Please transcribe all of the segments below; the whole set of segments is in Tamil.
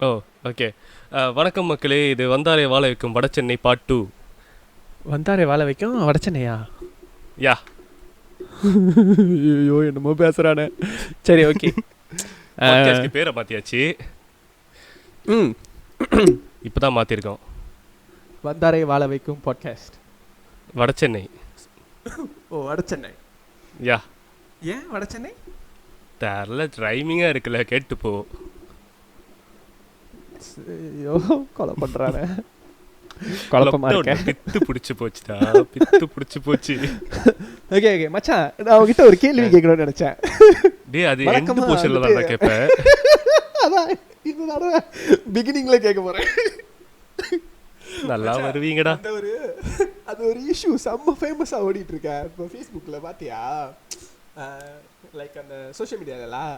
ஓ ஓகே. வணக்கம் மக்களே, இது வந்தாரை வாழ வைக்கும் வடசென்னை பார்ட் 2. வந்தாரே வாழ வைக்கும் வடச்சென்னையா? யா ஐயோ என்னமோ பேசுறானே. சரி ஓகே. பாட்காஸ்ட்க்கு பேரை மாற்றியாச்சு. ம் இப்போ தான் மாற்றிருக்கோம். வந்தாரே வாழ வைக்கும் பாட்காஸ்ட். வடசென்னை. ஓ வடச்சென்னை. யா ஏன் வடச்சென்னை? தெரில, ரைமிங்காக இருக்குல்ல, கேட்டு போ. ஐயோ கொலை பண்ணுறானே. குழப்பமா இருக்கேன். பித்து பிடிச்சி போச்சுடா, பித்து பிடிச்சி போச்சு. ஓகே ஓகே மச்சான், நான் அவங்ககிட்ட ஒரு கேள்வி கேட்கணும்னு நினச்சேன். டே அது எந்த போர்ஷனில் தான் கேட்பேன். அதான் இது தடவை பிகினிங்கில் கேட்க போகிறேன். நல்லா வருவீங்கடா. அது ஒரு இஷ்யூ செம்ம ஃபேமஸாக ஓடிட்டு இருக்கேன் இப்போ ஃபேஸ்புக்கில். பார்த்தியா? லைக் அந்த சோஷியல் மீடியாலலாம்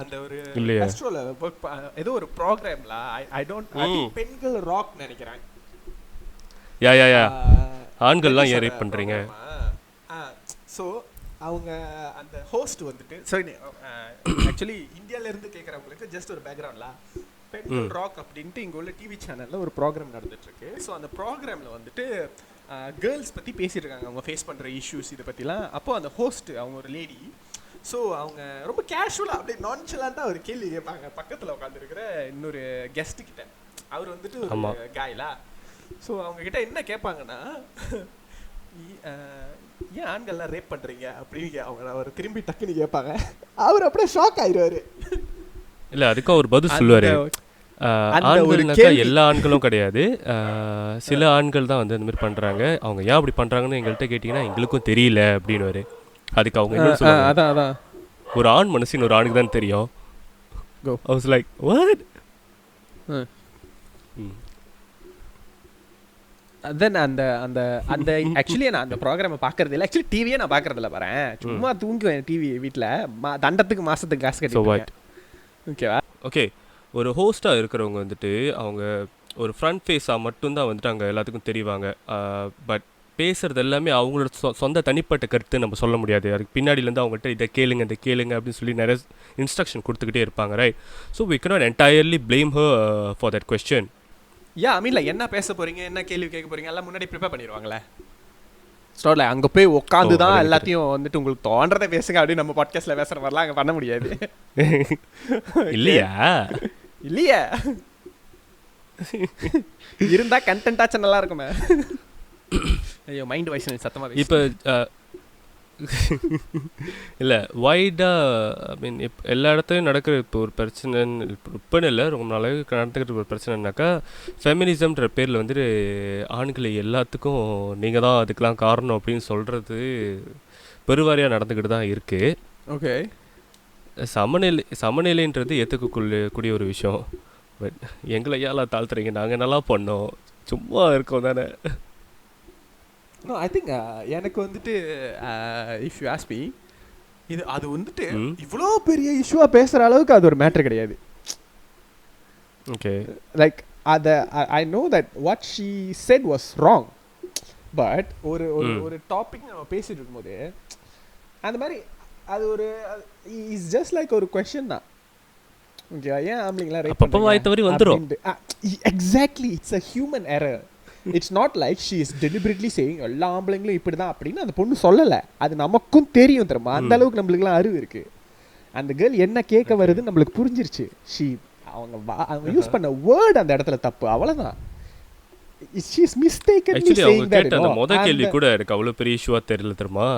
அந்த ஒரு ஆஸ்ட்ரோல ஒர்க் ஏதோ ஒரு ப்ரோக்ராம்ல ஐ டோன்ட் பெண்கள் ராக் நினைக்கிறேன். யா யா யா ஆண்கள்லாம் ஏன் ரேப் பண்ணுறீங்க? ஸோ அவங்க அந்த ஹோஸ்ட் வந்துட்டு சரி, ஆக்சுவலி இந்தியாவிலேருந்து கேட்குறவங்களுக்கு ஜஸ்ட் ஒரு பேக்ரவுண்ட்ல பெண்கள் ராக் அப்படின்ட்டு இங்கே உள்ள டிவி சேனலில் ஒரு ப்ரோக்ராம் நடந்துட்டுருக்கு. ஸோ அந்த ப்ரோக்ராமில் வந்துட்டு கேர்ள்ஸ் பற்றி பேசிட்டு இருக்காங்க, அவங்க ஃபேஸ் பண்ணுற இஷ்யூஸ் இதை பற்றிலாம். அப்போது அந்த ஹோஸ்ட் அவங்க ஒரு லேடி. ஸோ அவங்க ரொம்ப கேஷுவலாக அப்படியே நான்சலண்ட்டாக ஒரு கேள்வி கேட்பாங்க பக்கத்தில் உட்காந்துருக்கிற இன்னொரு கெஸ்ட்டு கிட்ட. அவர் வந்துட்டு ஒரு காயலா. ஸோ அவங்கக்கிட்ட என்ன கேட்பாங்கன்னா, ஏன் ஆண்கள்லாம் ரேப் பண்ணுறீங்க அப்படின்னு அவர் திரும்பி டக்குன்னு கேட்பாங்க. அவர் அப்படியே ஷாக் ஆயிடுவார். இல்லை, அதுக்கும் அவர் பதில் சொல்லுவார். ஆண்கள்னாக்கா எல்லா ஆண்களும் கிடையாது, சில ஆண்கள் தான் வந்து இந்த மாதிரி பண்ணுறாங்க. அவங்க ஏன் அப்படி பண்ணுறாங்கன்னு எங்கள்கிட்ட கேட்டிங்கன்னா எங்களுக்கும் தெரியல அப்படின்னு. அதுக்கு அவங்க என்ன சொல்லுவாங்க, அதான் ஒரு ஆண் மனசின் ஒரு ஆணுக்கு தான் தெரியும். I was like what? தென் அந்த அந்த அந்த ஆக்சுவலி நான் அந்த ப்ரோக்ராமை பார்க்கறது இல்லை. ஆக்சுவலி டிவியே நான் பார்க்கறதில்ல. பாறேன், சும்மா தூங்குவேன் டிவி வீட்டில். தண்டத்துக்கு மாதத்துக்கு காசு கட்டி. ஓகேவா? ஓகே. ஒரு ஹோஸ்ட்டாக இருக்கிறவங்க வந்துட்டு அவங்க ஒரு ஃப்ரண்ட் ஃபேஸாக மட்டும்தான் வந்துட்டு அங்கே எல்லாத்துக்கும் தெரிவாங்க. பட் பேசுகிறது எல்லாமே அவங்களோட சொந்த தனிப்பட்ட கருத்து நம்ம சொல்ல முடியாது. அதுக்கு பின்னாடியிலேருந்து அவங்கள்ட்ட இதை கேளுங்க இதை கேளுங்க அப்படின்னு சொல்லி நிறைய இன்ஸ்ட்ரக்ஷன் கொடுத்துக்கிட்டே இருப்பாங்க, right? So we cannot entirely blame her for that question. ஐ மீன் என்ன பேச போகிறீங்க, என்ன கேள்வி கேட்க போகிறீங்க எல்லாம் முன்னாடி ப்ரிப்பேர் பண்ணிடுவாங்களே. ஸ்டோரில் அங்கே போய் உட்காந்து தான் எல்லாத்தையும் வந்துட்டு உங்களுக்கு தோன்றதை பேசுங்க அப்படின்னு நம்ம பாட்காஸ்ட்டில் பேசுகிற மாதிரிலாம் அங்கே பண்ண முடியாது. இல்லையா? இல்லையா? இருந்தால் கண்டென்ட்டாச்சும் நல்லா இருக்குமே. ஐயோ மைண்ட் வாய்ஸ் சத்தமாக இப்போ இல்லை வைடாக ஐ மீன் எல்லா இடத்துலையும் நடக்கிற இப்போ ஒரு பிரச்சனை, இப்போன்னு இல்லை ரொம்ப நாளாக நடந்துக்கிட்டு ஒரு பிரச்சனைனாக்கா, ஃபெமினிசம்ன்ற பேரில் வந்துட்டு ஆண்களை எல்லாத்துக்கும் நீங்கள் தான் அதுக்கெலாம் காரணம் அப்படின்னு சொல்கிறது பெருவாரியாக நடந்துக்கிட்டு தான் இருக்குது. ஓகே. சமநிலைன்றது ஏற்றுக்கக்கூடிய ஒரு விஷயம். பட் எங்களை ஏன் தாழ்த்துறீங்க, நாங்கள் நல்லா பண்ணோம், சும்மா இருக்கோம் தானே. நோ ஐ திங்க் எனக்கு வந்துட்டு இஃப் யூ ஆஸ்க் மீ, இது அது வந்துட்டு இவ்வளோ பெரிய இஷ்யூவாக பேசுகிற அளவுக்கு அது ஒரு மேட்ரு கிடையாது. ஓகே. லைக் அதை I know that what she said was wrong. But ஒரு ஒரு டாபிக் நம்ம பேசிட்டு இருக்கும்போது அந்த மாதிரி அது ஒரு இஸ் ஜஸ்ட் லைக் ஒரு கொஸ்டின் தான். ஓகே, ஏன் ஆம்பளைங்களா ரேப் பண்ணுறீங்க? Exactly, it's a human error. It's not like she is deliberately saying எல்லா ஆம்பளைங்களும் இப்படி தான் அப்படின்னு அந்த பொண்ணு சொல்லலை. அது நமக்கும் தெரியும் தெரியுமா, அந்த அளவுக்கு நம்மளுக்குலாம் அறிவு இருக்குது. அந்த கேர்ள் என்ன கேட்க வருதுன்னு நம்மளுக்கு புரிஞ்சிருச்சு. அவங்க யூஸ் பண்ண வேர்ட் அந்த இடத்துல தப்பு, அவ்வளோதான். She is mistakenly saying that. அந்த முதல் கேள்வி கூட எனக்கு அவ்வளோ பெரிய இஷ்யூவாக தெரியல தெரியுமா.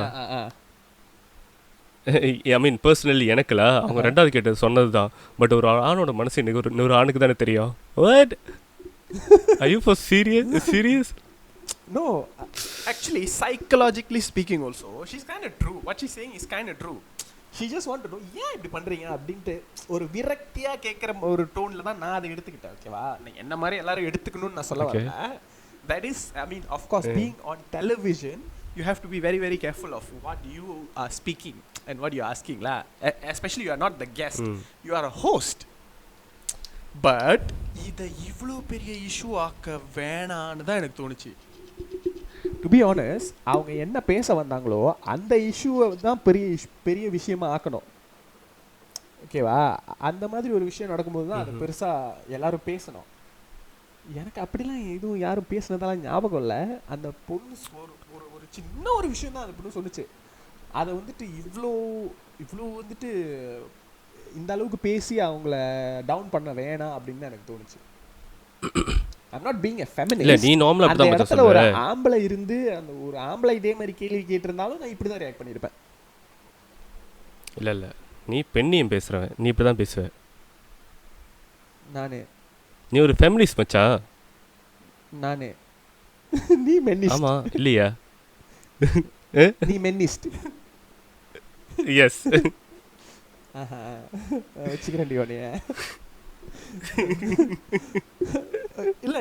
ஐ மீன் பர்சனலி எனக்குல அவங்க ரெண்டாவது கேட்டது சொன்னது தான். பட் ஒரு ஆணோட மனசு இன்னொரு ஆணுக்கு தானே தெரியும். What are you for serious? No, actually psychologically speaking also she's kind of true. What she's saying is kind of true. She just want to know ஏன் இப்படி பண்றீங்க அப்படின்ட்டு ஒரு விரக்தியா கேட்குற ஒரு டோன்ல தான் நான் அதை எடுத்துக்கிட்டேன். ஓகேவா? என்ன மாதிரி எல்லாரும் எடுத்துக்கணும்னு நான் சொல்ல வரல. That is, I mean, of course, being on television you have to be very very careful of what you are speaking and what you are asking la. Especially you are not the guest, you are a host. But இதை இவ்வளோ பெரிய இஷ்யூ ஆக்க வேணான்னு தான் எனக்கு தோணுச்சு. டு பி ஆனஸ்ட், அவங்க என்ன பேச வந்தாங்களோ அந்த இஷ்யூவை தான் பெரிய விஷயமா ஆக்கணும். ஓகேவா? அந்த மாதிரி ஒரு விஷயம் நடக்கும்போது தான் அது பெருசாக எல்லாரும் பேசணும். எனக்கு அப்படிலாம் எதுவும் யாரும் பேசுனதெல்லாம் ஞாபகம் இல்லை. அந்த பொண்ணு ஒரு ஒரு ஒரு சின்ன ஒரு விஷயம் தான் அந்த பொண்ணு சொன்னுச்சு. அதை வந்துட்டு இவ்வளோ இவ்வளோ வந்துட்டு இந்த அளவுக்கு பேசி அவங்கள டவுன் பண்ண வேணாம் அப்படின்னு எனக்கு தோணுச்சு. I'm not being a feminist. இல்ல நீ நார்மலா அந்த அப்படி இடத்துல ஒரு ஆம்பளை இருந்து அந்த ஒரு ஆம்பளை இதே மாதிரி கேள்வி கேட்டிருந்தாலும் நான் இப்படி தான் ரியாக்ட் பண்ணியிருப்பேன். இல்ல இல்ல நீ பெண்ணியம் பேசுறவன், நீ இப்படி தான் பேசுவ. நானு நீ ஒரு ஃபெமினிஸ்ட் மச்சான். நானு நீ மென்னிஸ்ட். ஆமா இல்லையா? நீ மென்னிஸ்ட். எஸ். வச்சுக்கிறேன்டி உன்னைய. இல்ல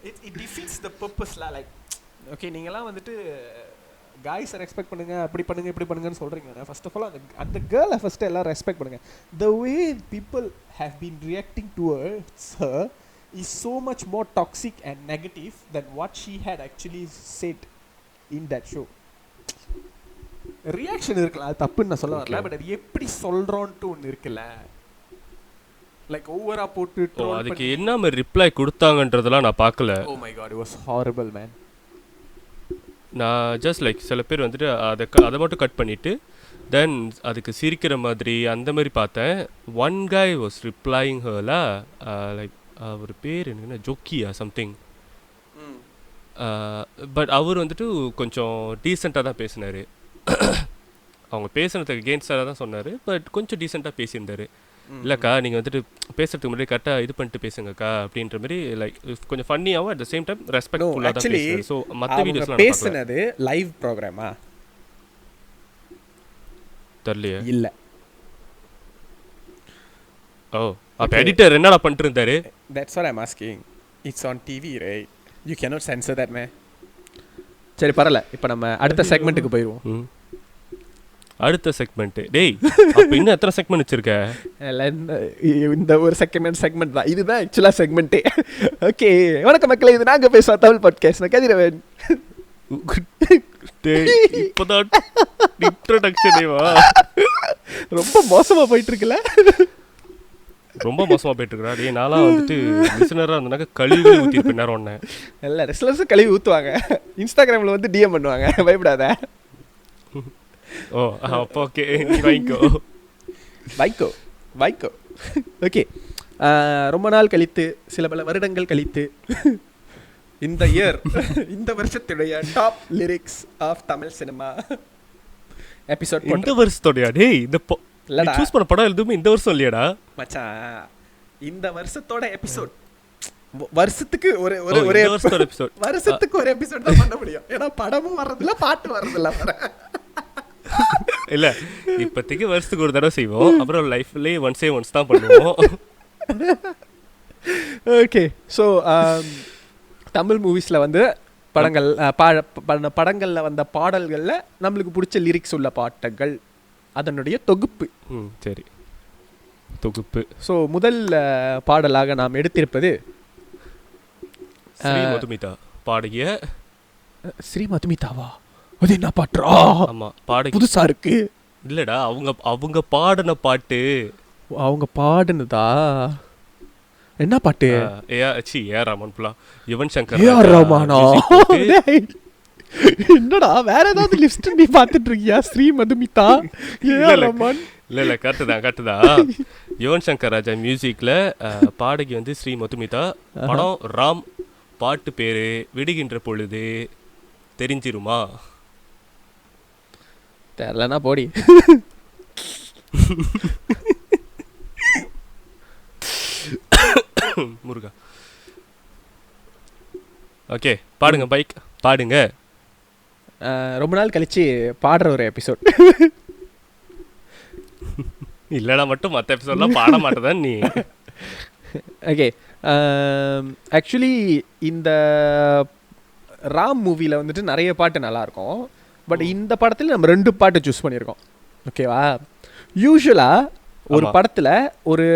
it defeats the purpose la, like okay நீங்கலாம் வந்துட்டு guys ரெஸ்பெக்ட் பண்ணுங்க, அப்படி பண்ணுங்க இப்படி பண்ணுங்கன்னு சொல்றீங்க. ஃபர்ஸ்ட் ஆஃப் ஆல் அந்த கேர்ளை ஃபர்ஸ்ட் எல்லாம் ரெஸ்பெக்ட் பண்ணுங்க. the way people have been reacting towards her is so much more toxic and negative than what she had actually said in that show. Reaction இருக்கலாம், அது தப்புன்னு நான் சொல்ல வரல, பட் அது எப்படி சொல்றோன்ட்டு ஒன்று இருக்குல்ல, லைக் ஓவரா போட்டு அதுக்கு என்ன மாதிரி ரிப்ளை கொடுத்தாங்கன்றதெல்லாம் நான் பார்க்கல. Oh my god, it was horrible man. நான் ஜஸ்ட் லைக் சில பேர் வந்துட்டு அதை மட்டும் கட் பண்ணிவிட்டு தென் அதுக்கு சிரிக்கிற மாதிரி அந்த மாதிரி பார்த்தேன். ஒன் கை வாஸ் ரிப்ளைங் ஹர்லா, லைக் அவர் பேர் என்ன ஜோக்கியா சம்திங். பட் அவர் வந்துட்டு கொஞ்சம் டீசெண்டாக தான் பேசினார். அவங்க பேசுனதுக்கு அகேன்ஸ்டாக தான் சொன்னார், பட் கொஞ்சம் டீசெண்டாக பேசியிருந்தார். இல்லைக்கா நீங்கள் வந்துட்டு பேசுறதுக்கு முன்னாடி கரெக்டாக இது பண்ணிட்டு பேசுங்கக்கா அப்படின்ற மாதிரி லைக் கொஞ்சம் ஃபன்னியாகவும் அட் த சேம் டைம் ரெஸ்பெக்ட்ஃபுல்லாக தான் பேசுனார். ஸோ மற்ற வீடியோஸ்லாம் பேசுனது லைவ் ப்ரோக்ராமா தெரியலையே. இல்லை. ஓ அப்போ எடிட்டர் என்னடா பண்ணிட்டு இருந்தாரு? That's what I am asking. It's on TV right, you cannot censor that man. சரி பரவாயில்ல, இப்போ நம்ம அடுத்த செக்மெண்ட்டுக்கு போயிடுவோம். அடுத்த செக்மெண்ட் டேய், அப்போ இன்னும் எத்தனை செக்மெண்ட் வச்சிருக்க? இந்த ஒரு செக்மெண்ட் தான், இதுதான் ஆக்சுவலாக செக்மெண்ட்டே. ஓகே, வணக்கம் மக்களே, இது நாங்கள் பேசுவோம் தமிழ் பாட்காஸ்ட். நான் கதிரவன். இப்போதான் இன்ட்ரோடக்ஷனேவா? ரொம்ப மோசமாக போயிட்டு இருக்குல்ல? ரொம்ப மோசமாக போயிட்டு இருக்கா? டே நான்லாம் வந்துட்டு லிசனராக இருந்தனாக்க கழிவு ஊற்றிருப்பேன் நேரம் ஒன்று. இல்லை ரெஸ்லர்ஸும் கழிவு ஊற்றுவாங்க, இன்ஸ்டாகிராமில் வந்து டிஎம் பண்ணுவாங்க, பயப்படாத. ஓ அப்போ ஓகே, நீ வைக்கோ. ஓகே, ரொம்ப நாள் கழித்து, சில பல வருடங்கள் கழித்து, இந்த இயர் இந்த வருஷத்துடைய top lyrics of Tamil cinema episode. இந்த வருஷத்தோடயா? டேய் இந்த சூஸ் பண்ண படம் எதுவுமே இந்த வருஷம் இல்லையாடா மச்சான்? இந்த வருஷத்தோட எபிசோட் வருஷத்துக்கு ஒரு எபிசோட், வருஷத்துக்கு ஒரு எபிசோட் தான் பண்ண முடியும். ஏன்னா படமும் வர்றதில்ல, பாட்டு வர்றதில்ல. இல்ல இப்போதைக்கு வருஷத்துக்கு ஒரு தடவை செய்வோம், அப்புறம் லைஃப்லேயே ஒன்ஸ் தான் பண்ணுவோம். ஓகே, ஸோ தமிழ் மூவிஸில் வந்து படங்களில் வந்த பாடல்களில் நம்மளுக்கு பிடிச்ச லிரிக்ஸ் உள்ள பாட்டுகள், அதனுடைய தொகுப்பு. சரி, தொகுப்பு. ஸோ முதல் பாடலாக நாம் எடுத்திருப்பது ஸ்ரீ மதுமிதா பாடிய. ஸ்ரீ மதுமிதாவா? அது என்ன பாட்டுறா? ஆமா, பாட புதுசா இருக்கு. இல்லடா, அவங்க பாடின பாட்டு. அவங்க பாடுனதா? என்ன பாட்டு? ஏ ராமன் புலா, யுவன் சங்கர். ஏ ராமானா? என்னடா வேற ஏதாவது லிஸ்ட் நீ பாத்துட்டு இருக்கியா? ஸ்ரீ மதுமிதா, ஏ ராமன். இல்ல கரெக்ட் தான். யுவன் சங்கர் ராஜா மியூசிக்ல பாடகி வந்து ஸ்ரீ மதுமிதா. படம் ராம். பாட்டு பேரு விடுகின்ற பொழுது. தெரிஞ்சிருமா? தெரியலனா போடி. முருகா. ஓகே, பாடுங்க பைக், பாடுங்க. ரொம்ப நாள் கழிச்சு பாடுற ஒரு எபிசோட். இல்லைனா மட்டும் மற்ற எபிசோட்லாம் பாட மாட்டேதான் நீ. ஓகே, ஆக்சுவலி இந்த ராம் மூவியில் வந்துட்டு நிறைய பாட்டு நல்லாயிருக்கும். பட் இந்த படத்தில் நம்ம 2 பாட்டு சூஸ் பண்ணியிருக்கோம். ஓகேவா? யூஸ்வலாக ஒரு படத்தில் ஒரு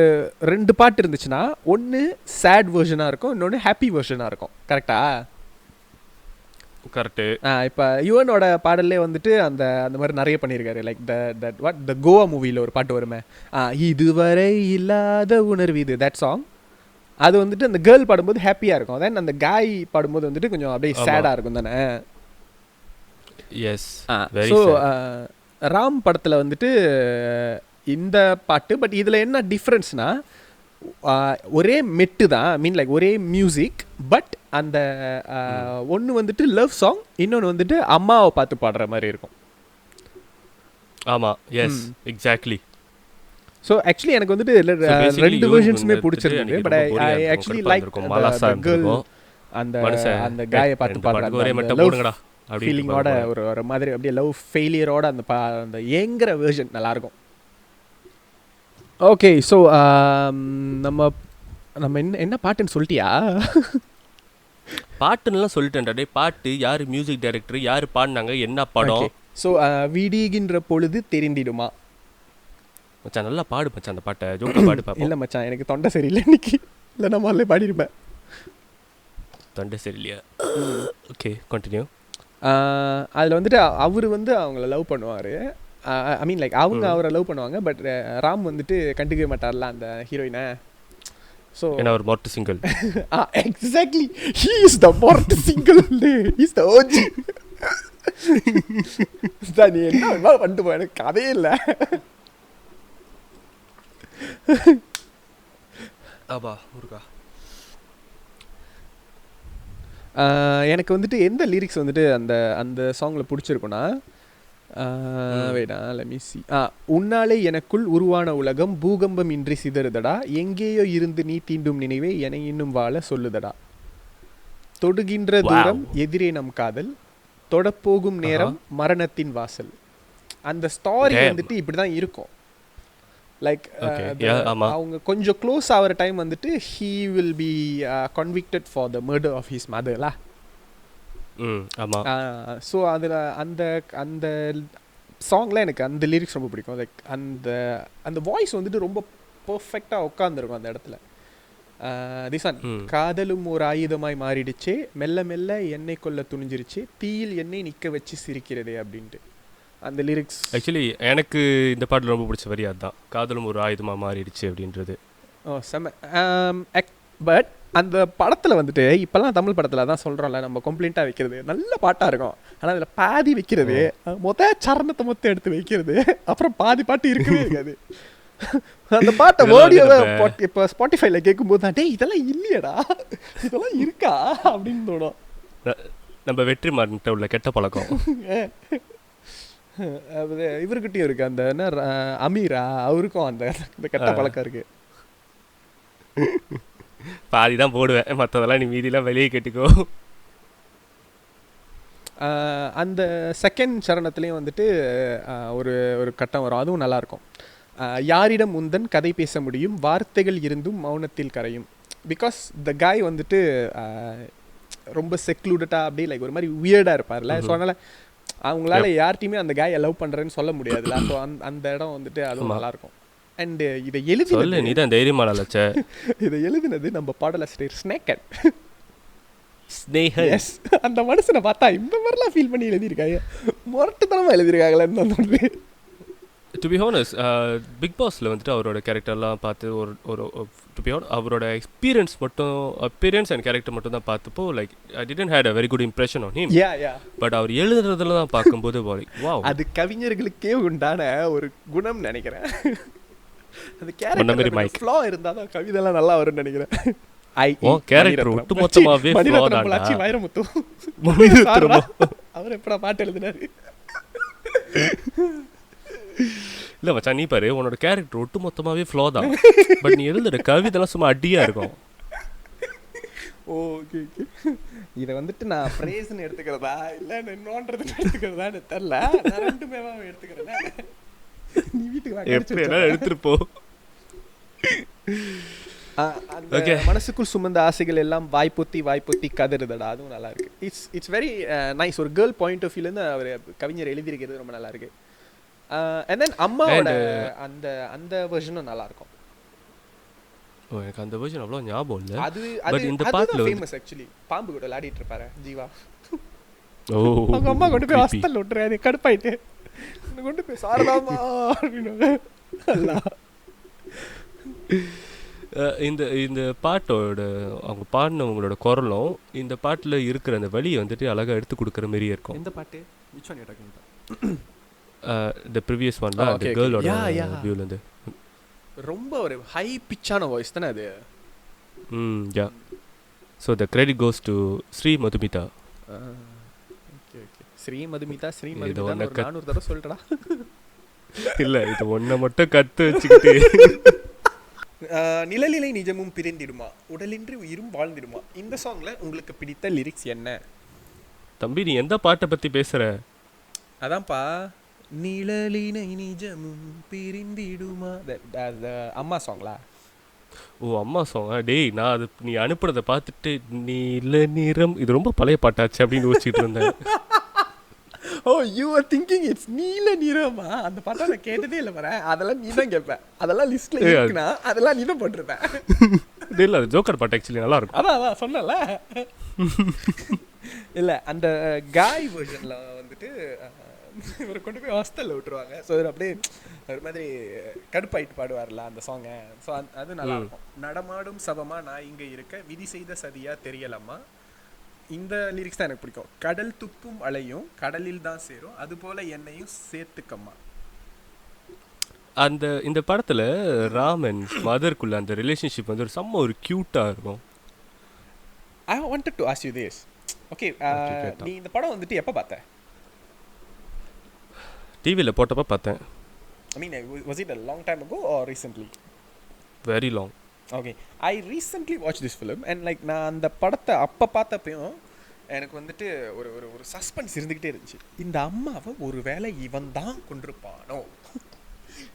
2 பாட்டு இருந்துச்சுன்னா ஒன்று சேட் வெர்ஷனாக இருக்கும், இன்னொன்று ஹாப்பி வெர்ஷனாக இருக்கும். கரெக்டா? கரெக்டு. இப்போ யுவனோட பாடல்லே வந்துட்டு அந்த அந்த மாதிரி நிறைய பண்ணியிருக்காரு. Like that what the Goa மூவியில் ஒரு பாட்டு வருமே, இதுவரை இல்லாத உணர்வு இது, தட் சாங். அது வந்துட்டு அந்த கேர்ள் பாடும்போது ஹாப்பியாக இருக்கும். தென் அந்த காய் பாடும்போது வந்துட்டு கொஞ்சம் அப்படியே சேடாக இருக்கும் தானே. எஸ். ஸோ ராம் படத்தில் வந்துட்டு இந்த பாட்டு, பட் இதில் என்ன டிஃப்ரென்ஸ்னா ஒரே மெட்டு தான், மீன் லைக் ஒரே மியூசிக், பட் அந்த ஒன்று வந்துட்டு லவ் சாங், இன்னொன்று வந்துட்டு அம்மாவை பார்த்து பாடுற மாதிரி இருக்கும். ஆமாம், எஸ், எக்ஸாக்ட்லி. ஸோ ஆக்சுவலி எனக்கு வந்துட்டு ரெண்டு வெர்ஷன்ஸுமே பிடிச்சிருக்கு. But I actually like girl அந்த அந்த காயை பார்த்து பாடுற ஃபீலிங்கோட ஒரு மாதிரி அப்படியே லவ் ஃபெயிலியரோட அந்த அந்த ஏங்குற வெர்ஷன் நல்லாயிருக்கும். ஓகே, ஸோ நம்ம நம்ம என்ன பாட்டுன்னு சொல்லிட்டியா? பாட்டுன்னெலாம் சொல்லிட்டேன்டா. டே, பாட்டு யார் மியூசிக் டைரக்டர், யார் பாடினாங்க, என்ன படம்? ஸோ விடிகின்ற பொழுது தெரிந்திடுமா மச்சான், நல்லா பாடு மச்சான் அந்த பாட்டை. ஜோக்கா பாடு பாப்போம். இல்லை மச்சான், எனக்கு தொண்டை சரியில்லை இன்னைக்கு, இல்லை நான் முதல்ல பாடிருப்பேன். தொண்டை சரியில்லையா? Okay, continue. அதில் வந்துட்டு அவர் வந்து அவங்கள லவ் பண்ணுவார். ஐ மீன் லைக் அவங்க அவரை லவ் பண்ணுவாங்க, பட் ராம் வந்துட்டு கண்டுக்கவே மாட்டார்ல அந்த ஹீரோயினை. ஸோ ஏன்னா ஒரு மொரட்டு single. Exactly, he is the மொரட்டு single, he is the OG. நீ என்ன வேணா பண்ணிட்டு போ, எனக்கு கதையே இல்லை. ஆபா முருகா. எனக்கு வந்துட்டு எந்த லிரிக்ஸ் வந்துட்டு அந்த அந்த சாங்கில் பிடிச்சிருக்குன்னா, வேடா லெமிசி, உன்னாலே எனக்குள் உருவான உலகம் பூகம்பம் இன்றி சிதறுதடா, எங்கேயோ இருந்து நீ தீண்டும் நினைவே என இன்னும் வாழ சொல்லுதடா, தொடுகின்ற தூரம் எதிரே நம் காதல், தொடப்போகும் நேரம் மரணத்தின் வாசல். அந்த ஸ்டாரி வந்துட்டு இப்படி தான் இருக்கும். லைக் அவங்க கொஞ்சம் க்ளோஸ் ஆகிற டைம் வந்துட்டு he will be convicted for the murder of his மதர்லா. ஸோ அதில் அந்த அந்த சாங்கில் எனக்கு அந்த லிரிக்ஸ் ரொம்ப பிடிக்கும். லைக் அந்த அந்த வாய்ஸ் வந்துட்டு ரொம்ப பர்ஃபெக்டாக உட்காந்துருக்கும் அந்த இடத்துல. திசான், காதலும் ஒரு ஆயுதமாய் மாறிடுச்சே, மெல்ல மெல்ல என்னை கொல்ல துணிஞ்சிருச்சு, தீயில் என்னை நிற்க வச்சு சிரிக்கிறதே அப்படின்ட்டு அந்த லிரிக்ஸ். ஆக்சுவலி எனக்கு இந்த பாட்டில் ரொம்ப பிடிச்ச வரி அதுதான், காதலும் ஒரு ஆயுதமாக மாறிடுச்சு அப்படின்றது. செம்ம. பட் அந்த படத்தில் வந்துட்டு இப்போல்லாம் தமிழ் படத்தில் தான் சொல்கிறோம்ல, நம்ம கம்ப்ளைண்ட்டாக வைக்கிறது நல்ல பாட்டாக இருக்கும், ஆனால் அதில் பாதி வைக்கிறது, சரணத்தை மொத்தம் எடுத்து வைக்கிறது, அப்புறம் பாதி பாட்டு இருக்கவே இருக்காது. அந்த பாட்டை ஓடியோவை இப்போ ஸ்பாட்டிஃபைல கேட்கும்போது தான், டே இதெல்லாம் இல்லையடா, இதெல்லாம் இருக்கா அப்படின்னு தோணும். நம்ம வெற்றி மாறிட்ட உள்ள கெட்ட பழக்கம் இவர்கிட்டயும் இருக்கு. அந்த என்ன அமீரா, அவருக்கும் அந்த கெட்ட பழக்கம் இருக்கு. பாதி தான் போடுவேன், மற்றதெல்லாம் நீ மீதிலாம் வெளியே கேட்டுக்கோ. அந்த செகண்ட் சரணத்துலேயும் வந்துட்டு ஒரு ஒரு கட்டம் வரும், அதுவும் நல்லாயிருக்கும். யாரிடம் முந்தன் கதை பேச முடியும், வார்த்தைகள் இருந்தும் மௌனத்தில் கரையும். பிகாஸ் த காய் வந்துட்டு ரொம்ப செக்லூடட்டாக அப்படியே லைக் ஒரு மாதிரி வியர்டாக இருப்பார்ல. ஸோ அதனால் அவங்களால யார்ட்டையுமே அந்த காயை லவ் பண்ணுறேன்னு சொல்ல முடியாதுல்ல. ஸோ அந்த இடம் வந்துட்டு அதுவும் நல்லாயிருக்கும். அண்ட் இதை எழுதினது நீ தான் தைரியமானச்ச. இதை எழுதினது நம்ம பாடலாசிரியர் ஸ்னேக்கன். எஸ், அந்த மனுஷனை பார்த்தா இந்த மாதிரிலாம் ஃபீல் பண்ணி எழுதியிருக்காங்க, முரட்டுத்தனமாக எழுதியிருக்காங்களேன்னு தான் தோணுது. டு பி ஹானஸ்ட், பிக் பாஸில் வந்துட்டு அவரோட கேரக்டர்லாம் பார்த்து ஒரு ஒரு டு பி ஹானஸ்ட் அவரோட எக்ஸ்பீரியன்ஸ் அண்ட் கேரக்டர் மட்டும் தான் பார்த்தப்போ like I didn't had a very good impression on him. But அவர் எழுதுறதுல தான் பார்க்கும்போது வாவ், அது கவிஞர்களுக்கே உண்டான ஒரு குணம் நினைக்கிறேன். அந்த கேரக்டர் ஃப்ளா இருந்தா தான் கவிதைலாம் நல்லா வரும்னு நினைக்கிறேன். கேரக்டர் ஒட்டுமொத்தமாவே வைரமுத்து அவர் எப்படா பாட்டு எழுதினாரு? இல்லை மச்சான், நீ பாரு, உன்னோட கேரக்டர் ஒட்டு மொத்தமாகவே ஃப்ளோ தான், பட் நீ எழுதுற கவிதைலாம் சும்மா அடியாக இருக்கும். ஓகே ஓகே, இதை வந்துட்டு நான் ஃப்ரேஸ்ன்னு எடுத்துக்கிறதா இல்லை இன்னொன்றதுன்னு எடுத்துக்கிறதான்னு தெரில, நான் ரெண்டுமே எடுத்துக்கிறேன். நீ வீட்டுக்கு எப்படி எடுத்துட்டு போ. மனசுக்குள் சுமந்த ஆசைகள் எல்லாம் வாய்ப்பொத்தி கதறுதடா, அதுவும் நல்லா இருக்கு. It's very nice. ஒரு கேர்ள் பாயிண்ட் ஆஃப் வியூலேருந்து அவர் கவிஞர் எழுதியிருக்கிறது ரொம்ப நல்லா இருக்கு. அண்ட் தென் அம்மாவோட அந்த அந்த வெர்ஷனும் நல்லா இருக்கும். எனக்கு அந்த வெர்ஷன் அவ்வளோ ஞாபகம் இல்லை. அது இந்த பாட்டுல ஃபேமஸ் ஆக்சுவலி. பாம்பு கூட விளையாடிட்டு இருப்பாரு ஜீவா. ஓ அவங்க அம்மா கொண்டு போய் creepy. ஹாஸ்டலில் விட்டுறாரு, கடுப்பாயிட்டு என்னை கொண்டு போய் சாரதாமா அப்படின்னு. இந்த இந்த பாட்டோட அவங்க பாடினவங்களோட குரலும் இந்த பாட்டில் இருக்கிற அந்த வழியை வந்துட்டு அழகாக எடுத்து கொடுக்குற மாதிரியே இருக்கும். எந்த பாட்டு? Which one you talking about? இந்த ப்ரீவியஸ் ஒன்ல அந்த okay, okay. கேர்ளோட Yeah, yeah. வியூலேருந்து. ரொம்ப ஒரு ஹை பிச்சான வாய்ஸ் தானே அது. Yeah. So the credit goes to Shri Madhumitha. Okay okay. Shri Madhumitha Shri இது மதுமிதா ஒன்றை ஒரு 400 தடவை சொல்லிட்டடா. இல்லை இது ஒன்றை மட்டும் கற்று வச்சுக்கிட்டு. நிழலிலை நிஜமும் பிரிந்திடுமா, உடலின்றி உயிரும் வாழ்ந்திடுமா, இந்த சாங்ல உங்களுக்கு பிடித்த லிரிக்ஸ் என்ன? தம்பி நீ எந்த பாட்டை பற்றி பேசுகிற? அதான்ப்பா, நிழலினை நிஜமும் பிரிந்திடுமா, அம்மா சாங்லா? ஓ அம்மா சாங். டேய் நான் அது நீ அனுப்புறதை பார்த்துட்டு நீல நிறம் இது ரொம்ப பழைய பாட்டாச்சு அப்படின்னு யோசிச்சுட்டு இருந்தேன். ஓ யூ ஆர் திங்கிங் இட்ஸ் நீல நிறமா? அந்த பாட்டை நான் கேட்டதே இல்லை வரேன். அதெல்லாம் நீ தான் கேட்பேன். அதெல்லாம் லிஸ்ட்ல இருக்குன்னா அதெல்லாம் நீ தான் போட்டிருப்பேன். இல்லை அது ஜோக்கர் பாட்டு ஆக்சுவலி நல்லா இருக்கும். அதான் சொன்னல. இல்லை அந்த காய் வெர்ஷனில் வந்துட்டு இவரை கொண்டு போய் ஹாஸ்டலில் விட்டுருவாங்க. ஸோ இவர் அப்படியே ஒரு மாதிரி கடுப்பாயிட்டு பாடுவார்ல அந்த சாங்கை. ஸோ அது நல்லா இருக்கும். நடமாடும் சவமா நான் இங்கே இருக்க, விதி செய்த சதியா தெரியலம்மா, இந்த லிரிக்ஸ் தான் எனக்கு பிடிக்கும். கடல் துப்பும் அலையும் கடலில் தான் சேரும், அது போல என்னையும் சேர்த்துக்கம்மா. அந்த இந்த படத்தில் ராமன் மதருக்குள்ள அந்த ரிலேஷன்ஷிப் வந்து ஒரு செம்ம ஒரு க்யூட்டாக இருக்கும். I wanted to ask you this. Okay, நீ இந்த படம் வந்துட்டு எப்போ பார்த்த? டிவியில் போட்டப்போ பார்த்தேன். I mean was it a long time ago or recently? Very long. Okay, I recently watch this film and like நான் அந்த படத்தை அப்போ பார்த்தப்பையும் எனக்கு வந்துட்டு ஒரு ஒரு ஒரு சஸ்பென்ஸ் இருந்துக்கிட்டே இருந்துச்சு. இந்த அம்மாவை ஒரு வேளை இவன் தான் கொண்டிருப்பானோ,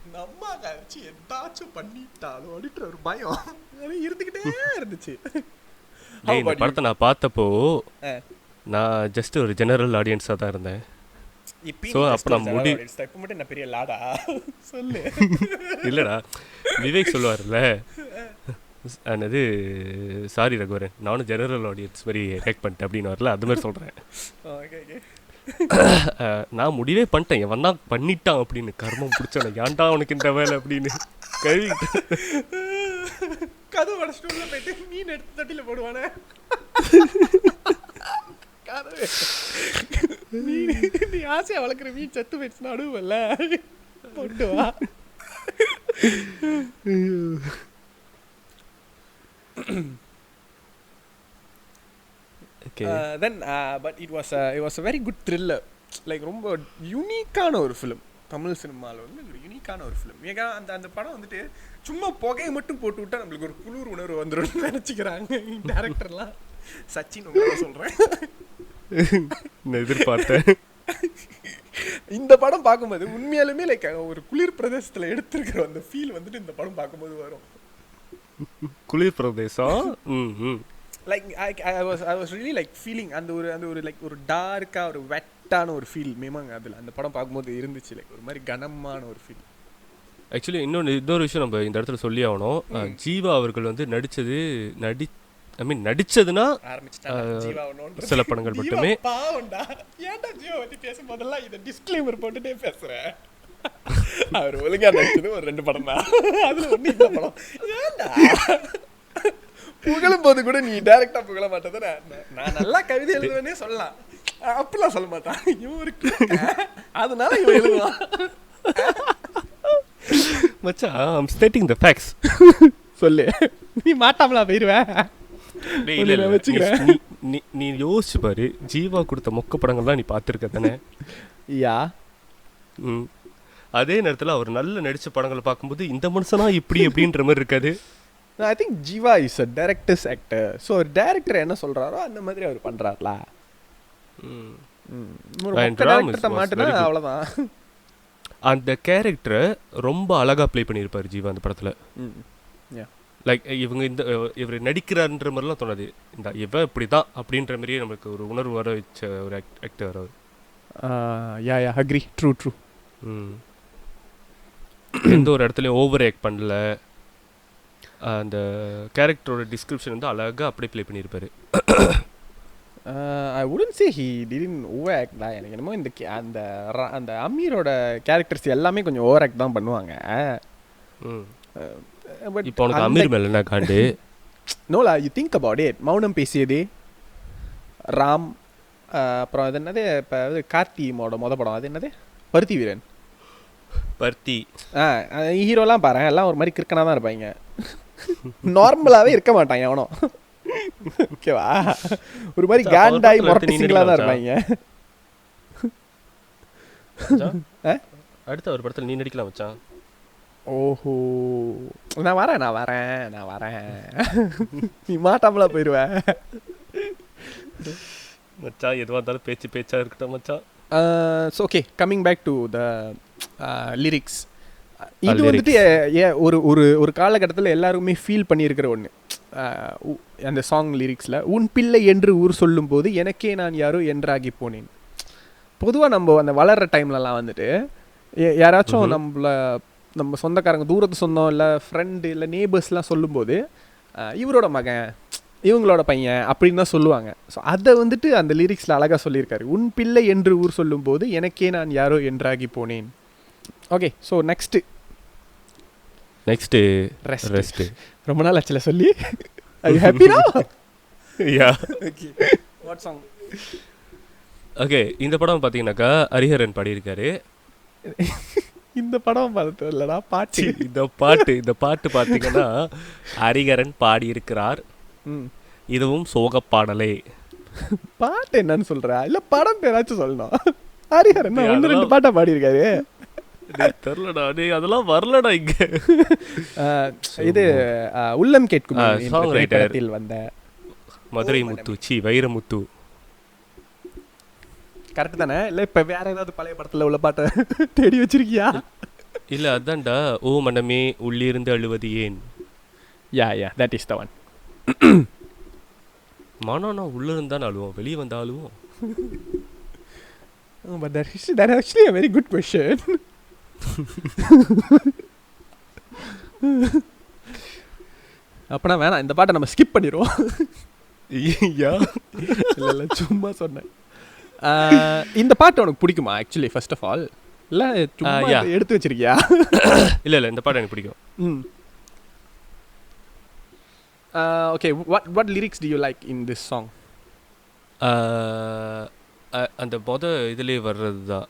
இந்த அம்மாவை வச்சு எதாச்சும் பண்ணிட்டாலோ அப்படின்ற ஒரு பயம் அது இருந்துக்கிட்டே இருந்துச்சு. இந்த படத்தை நான் பார்த்தப்போ நான் ஜஸ்ட் ஒரு ஜெனரல் ஆடியன்ஸாக தான் இருந்தேன். ஸோ அப்போ நான் இப்போ மட்டும் என்ன பெரிய லாடா சொல்லு. இல்லைடா விவேக் சொல்லுவார்ல என்னது, சாரி ரகுவரன் நானும் ஜெனரல் ஆடியன்ஸ் மாதிரி ரியாக்ட் பண்ணிட்டேன் அப்படின்னு வரல, அது மாதிரி சொல்கிறேன். நான் முடிவே பண்ணிட்டேன் எவன் தான் பண்ணிட்டான் அப்படின்னு. கர்மம் பிடிச்சவன ஏன்டா அவனுக்கு இந்த வேலை அப்படின்னு கழுவிட்டு கதவு அடைச்சிட்டு உள்ள போயிட்டு மீன் எடுத்து தட்டியில் போடுவானே. நீ ஆசையா வளர்க்குற மீன் செத்து போயிடுச்சு நடுவல்ல போட்டு வா. Then but it was a very good thriller. Like ரொம்ப யூனிக்கான ஒரு ஃபிலிம். தமிழ் சினிமாவில் வந்து ஒரு யூனிக்கான ஒரு ஃபிலிம். ஏன்னா அந்த படம் வந்துட்டு சும்மா புகையை மட்டும் போட்டு விட்டா நம்மளுக்கு ஒரு குளிர் உணர்வு வந்துடும் நினச்சிக்கிறாங்க டேரக்டர்லாம். சச்சின் உங்களை சொல்கிறேன், எதிர்பார்த்தேன். இந்த படம் பார்க்கும்போது உண்மையாலுமே லைக் ஒரு குளிர் பிரதேசத்தில் எடுத்திருக்கிற அந்த ஃபீல் வந்துட்டு இந்த படம் பார்க்கும்போது வரும். குளிர் பிரதேசம். Like I was really like feeling அந்த ஒரு லைக் ஒரு டார்க்காக ஒரு வெட்டான ஒரு ஃபீல் மேமாங்க அதில் அந்த படம் பார்க்கும்போது இருந்துச்சு. லைக் ஒரு மாதிரி கனமான ஒரு ஃபீல். ஆக்சுவலி இன்னொரு விஷயம் நம்ம இந்த இடத்துல சொல்லி ஆகணும். ஜீவா அவர்கள் வந்து நடிச்சதுன்னா சில படங்கள் மட்டுமே. ஏன்டா ஜீவா பத்தி பேசும்போதெல்லாம் இதை டிஸ்க்ளைமர் போட்டுட்டே பேசுறேன். அவர் ஒழுங்கா நடிச்சது ஒரு 2 படம் தான், அதுல ஒண்ணு இந்த படம். ஏன்டா புகழும் போது கூட நீ டைரக்டா புகழ மாட்டேன். நான் நல்லா கவிதை எழுதுவேன்னே சொல்லலாம், அப்படிலாம் சொல்ல மாட்டான் இவன் ஒரு. அதனால இவன் எழுதுவான். மச்சான் ஐம் ஸ்டேட்டிங் தி ஃபேக்ட்ஸ். சொல்லு, நீ மாட்டாமலா போயிருவேன். நீ யோசிச்சு பாரு, ஜீவா கொடுத்த மொக்க படங்கள்லாம் நீ பார்த்துருக்க தானே? யா. அதே நேரத்தில் அவர் நல்ல நடித்த படங்களை பார்க்கும்போது இந்த மனுஷனா இப்படி எப்படின்ற மாதிரி இருக்காது. I think Jeeva is a directors actor. So ஒரு டைரக்டர் என்ன சொல்கிறாரோ அந்த மாதிரி அவர் பண்ணுறாருல. அவ்வளோதான். அந்த கேரக்டரை ரொம்ப அழகாக ப்ளே பண்ணியிருப்பார் ஜீவா அந்த படத்தில். லைக் இவர் நடிக்கிறார்ன்ற மாதிரிலாம் தோணாது. இவன் இப்படி தான் அப்படின்ற மாதிரியே நமக்கு ஒரு உணர்வு வர வச்ச ஒரு ஆக்டர் அவர். யா அக்ரி, ட்ரூ. எந்த ஒரு இடத்துலையும் ஓவர் ஆக்ட் பண்ணல. அந்த கேரக்டரோட டிஸ்கிரிப்ஷன் வந்து அழகாக அப்படியே ப்ளே பண்ணியிருப்பாரு. ஐ I wouldn't say he didn't overact தான். எனக்கு என்னமோ இந்த அந்த அமீரோட கேரக்டர்ஸ் எல்லாமே கொஞ்சம் ஓவராக்ட் தான் பண்ணுவாங்க. பட் இப்போ உனக்கு அமீர் மேல என்ன காண்டு? நோலா, யூ திங்க் அபவுட் இட். மௌனம் பேசியதே, ராம், அப்புறம் அது என்னது இப்போ கார்த்திமோட படம் அது என்னது, பருத்தி வீரன். பருத்தி ஹீரோலாம் பாரு எல்லாம் ஒரு மாதிரி கிறுக்கனாக தான் இருப்பாங்க. நார்மலாகவே இருக்க மாட்டாங்க எவனோ. ஓகேவா, ஒரு மாதிரி கேண்டாய் மொரட்டிங்களாக தான் இருப்பாங்க. அடுத்த ஒரு படத்தில் நீ நடிக்கலாம் மச்சான். ஓஹோ, நான் வரேன். நீ மாட்டாமலா போயிடுவேன் மச்சான். எதுவாக இருந்தாலும் பேச்சா இருக்கட்டும் மச்சான். Okay, coming back to the lyrics. இது வந்துட்டு ஒரு ஒரு ஒரு காலகட்டத்தில் எல்லாருமே ஃபீல் பண்ணியிருக்கிற ஒன்று. அந்த சாங் லிரிக்ஸில் உன் பிள்ளை என்று ஊர் சொல்லும்போது எனக்கே நான் யாரோ என்றாகி போனேன். பொதுவாக நம்ம அந்த வளர்கிற டைம்லலாம் வந்துட்டு யாராச்சும் நம்ம சொந்தக்காரங்க, தூரத்து சொந்தம் இல்லை ஃப்ரெண்டு இல்லை நேபர்ஸ்லாம் சொல்லும்போது இவரோட மகன், இவங்களோட பையன் அப்படின்னு தான் சொல்லுவாங்க. ஸோ அதை வந்துட்டு அந்த லிரிக்ஸில் அழகாக சொல்லியிருக்காரு. உன் பிள்ளை என்று ஊர் சொல்லும்போது எனக்கே நான் யாரோ என்றாகி போனேன். Okay, so next rest. ரொம்ப நாள் ஆச்சுல சொல்லி. Are you happy now? Yeah. Okay. What song? Okay, இந்த படம் பார்த்தீங்கன்னாக்கா ஹரிஹரன் பாடியிருக்காரு. இந்த படம் பார்த்து இல்லடா, பாட்டு. இந்த பாட்டு பார்த்தீங்கன்னா ஹரிஹரன் பாடியிருக்கிறார். இதுவும் சோக பாடலே. பாட்டு என்னன்னு சொல்றா இல்ல படம் பேராச்சும் சொல்லணும். ஹரிஹரன் 1-2 பாட்டா பாடியிருக்காரு. தெரியலடா, அதெல்லாம் வரலடா இங்க. இது உள்ளம் கேட்கும் சாங் ரைட்டர் வந்த மதுரை முத்து, வைரமுத்து. கரெக்ட் தானே? இல்ல இப்ப வேற ஏதாவது பழைய படத்துல உள்ள பாட்டை தேடி வச்சிருக்கியா? இல்ல அதான்டா, ஓ மனமே உள்ளிருந்து அழுவது ஏன். Yeah that is the one. மனம்னா உள்ள இருந்தா அழுவோம், வெளியே வந்தா அழுவோம். But that actually a very good question. அப்பனா வேணாம், இந்த பாட்டை நம்ம ஸ்கிப் பண்ணிடுவோம். இல்லை சும்மா சொன்னேன். இந்த பாட்டு உனக்கு பிடிக்குமா ஆக்சுவலி ஃபர்ஸ்ட் ஆஃப் ஆல்? இல்லை சும்மா எடுத்து வச்சிருக்கியா? இல்லை இந்த பாட்டு எனக்கு பிடிக்கும். Okay, what lyrics do you like in this song? அந்த இதிலே வர்றது தான்,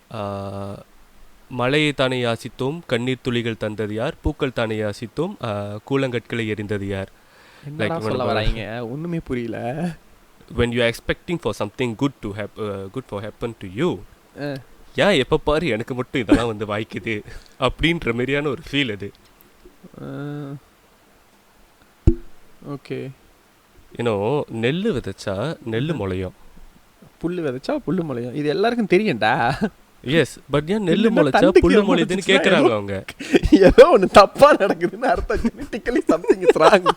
மழையை தானே யாசித்தோம், கண்ணீர் துளிகள் தந்தது யார், பூக்கள் தானே யாசித்தோம், கூழங்கற்களை எரிந்தது யார். லைக் சொல்ல வராங்க, ஒண்ணுமே புரியல. when you are expecting for something good for happen to you, ஏன் எப்போ பாரு எனக்கு மட்டும் இதெல்லாம் வந்து வாய்க்குது அப்படின்ற மாதிரியான ஒரு ஃபீல் அது. ஓகே, ஏன்னோ நெல் விதைச்சா நெல் முளையும், புல்லு விதைச்சா புல்லு முளையும், இது எல்லாருக்கும் தெரியும்டா. எஸ், பட் ஏன் நெல் முளைச்சா புல்லு முளையுதுன்னு கேட்குறாங்க அவங்க. ஏதோ ஒன்று தப்பா நடக்குதுன்னு அர்த்தம். Genetically something is wrong.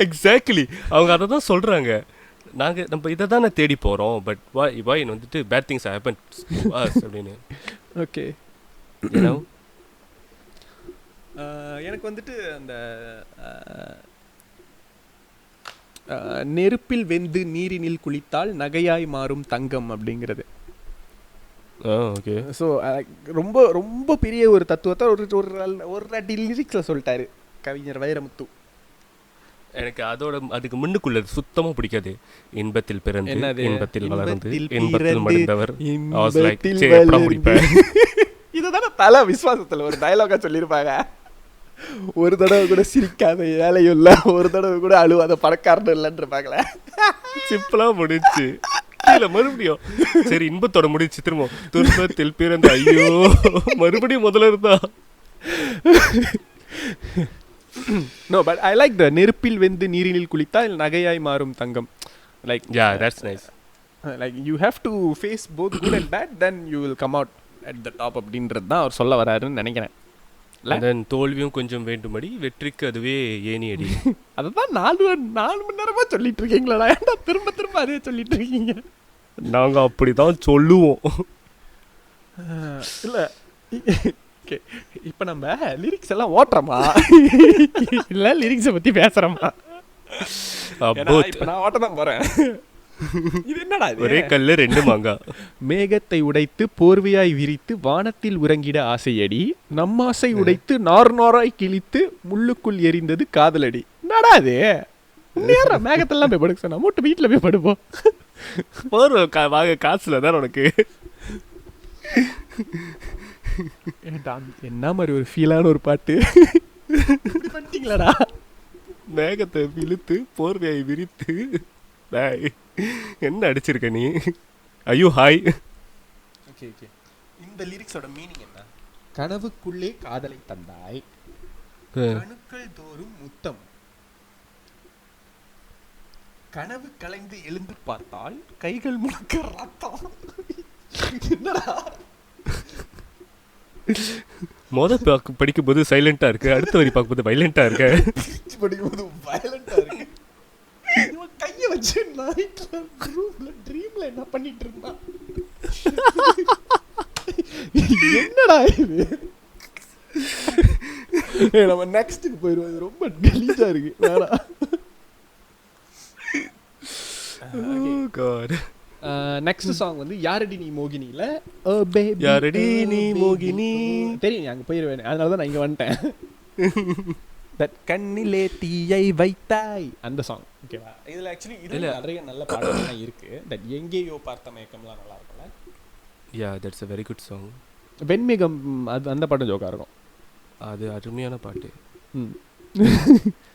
Exactly, அவங்க அதை தான் சொல்கிறாங்க. நம்ம இதை தானே தேடி போகிறோம், பட் why வந்துட்டு bad things happen to us அப்படின்னு. ஓகே, எனக்கு வந்துட்டு அந்த நெருப்பில் வெந்து நீரினில் குளித்தால் நகையாய் மாறும் தங்கம் அப்படிங்கிறது. ஓகே, ஸோ ரொம்ப ரொம்ப பெரிய ஒரு தத்துவத்தை ஒரு ரெண்டு லிரிக்ஸில் சொல்லிட்டாரு கவிஞர் வைரமுத்து. எனக்கு அதுக்கு முன்னுக்குள்ளது சுத்தமாக பிடிக்காது. இன்பத்தில் பிறந்து இன்பத்தில் வளர்ந்து இன்பத்தில் மடிந்தவர். இதுதானே தல விஸ்வாசத்தில் ஒரு டயலாகா சொல்லியிருப்பாங்க. ஒரு தடவை கூட சிரிக்காத ஏழையும் இல்லை, ஒரு தடவை கூட அழுவாத பணக்காரனும் இல்லைன்னு இருப்பாங்களே. சிம்பிளா முடிச்சு கீழே மறுபடியும் சரி இன்பத்தோட முடிச்சு திரும்ப துன்பத்தில் பிறந்த ஐயோ மறுபடியும் முதல்ல இருந்தா. No, but I like the நெருப்பில் வெந்து நீரினில் குளித்தால் நகையாய் மாறும் தங்கம். Like yeah, that's nice. Like you have to face both good and bad, then you will come out at the top அப்படின்றது தான் அவர் சொல்ல வராருன்னு நினைக்கிறேன். தென் தோல்வியும் கொஞ்சம் வேண்டும்படி வெற்றிக்கு அதுவே ஏணி அடி. அதுதான் 4 மணி நேரமா சொல்லிட்டு இருக்கீங்களா? ஏன்டா திரும்ப திரும்ப அதே சொல்லிட்டு இருக்கீங்க? நாங்க அப்படிதான் சொல்லுவோம். இல்ல ஓகே, இப்போ நம்ம லிரிக்ஸ் எல்லாம் ஓட்டுறோமா இல்லை லிரிக்ஸை பற்றி பேசுகிறோமா? both. இப்போ நான் ஓட்ட தான் போகிறேன். இது என்னடா இது? ஒரே கல்லு 2 மாங்காய். மேகத்தை உடைத்து போர்வையாய் விரித்து வானத்தில் உறங்கிட ஆசையடி, நம்மாசை உடைத்து நார் நாராய் கிழித்து முள்ளுக்குள் எரிந்தது காதலடி. என்னடா அது? நேரம் மேகத்தெல்லாம் போய் படுக்க சொன்னா மூட்டு வீட்டில் போய் படுப்போம். போர்வை வாங்க காசுல தான் உனக்கு. என்ன மாதிரி ஒரு ஃபீலான ஒரு பாட்டு பண்ணிட்டீங்களாடா. மேகத்தை இழுத்து போர்வையை விரித்து என்ன அடிச்சிருக்க நீ? ஐயோ ஹாய். ஓகே ஓகே, இந்த லிரிக்ஸோட மீனிங் என்ன? கனவுக்குள்ளே காதலை தந்தாய், கணுக்கள் தோறும் முத்தம், கனவு கலைந்து எழுந்து பார்த்தால் கைகள் முழுக்க ரத்தம். என்னடா படிக்கும்போது சைலண்டா இருக்கு, அடுத்த வரி பார்க்கும்போது வைலண்டா இருக்கு. படிக்கும்போது வயலண்டா இருக்கு. இவன் கையை வச்சு நைட்ல ரூம்ல ட்ரீம்ல என்ன பண்ணிட்டு இருந்தான்? என்னடா இது? நம்ம நெக்ஸ்ட்டுக்கு போயிடுவோம். இது ரொம்ப கலீஜா இருக்கு. வேணா. நெக்ஸ்ட் சாங் வந்து யாரடி நீ மோகினில. யாரடி நீ மோகினி. தெரியும், அங்கே போயிடுவேன், அதனால தான் நான் இங்கே வந்துட்டேன். தட் கண்ணிலே தீயை வைத்தாய் அந்த சாங். ஓகேவா? இதில் ஆக்சுவலி இதில் நிறைய நல்ல பாடல்கள்லாம் இருக்குது. தட் எங்கேயோ பார்த்த மயக்கம்லாம் நல்லா இருக்கும்ல. Yeah, that's a very good song. வெண்மேகம், அது அந்த பாட்டும் ஜோக்காக இருக்கும். அது அருமையான பாட்டு.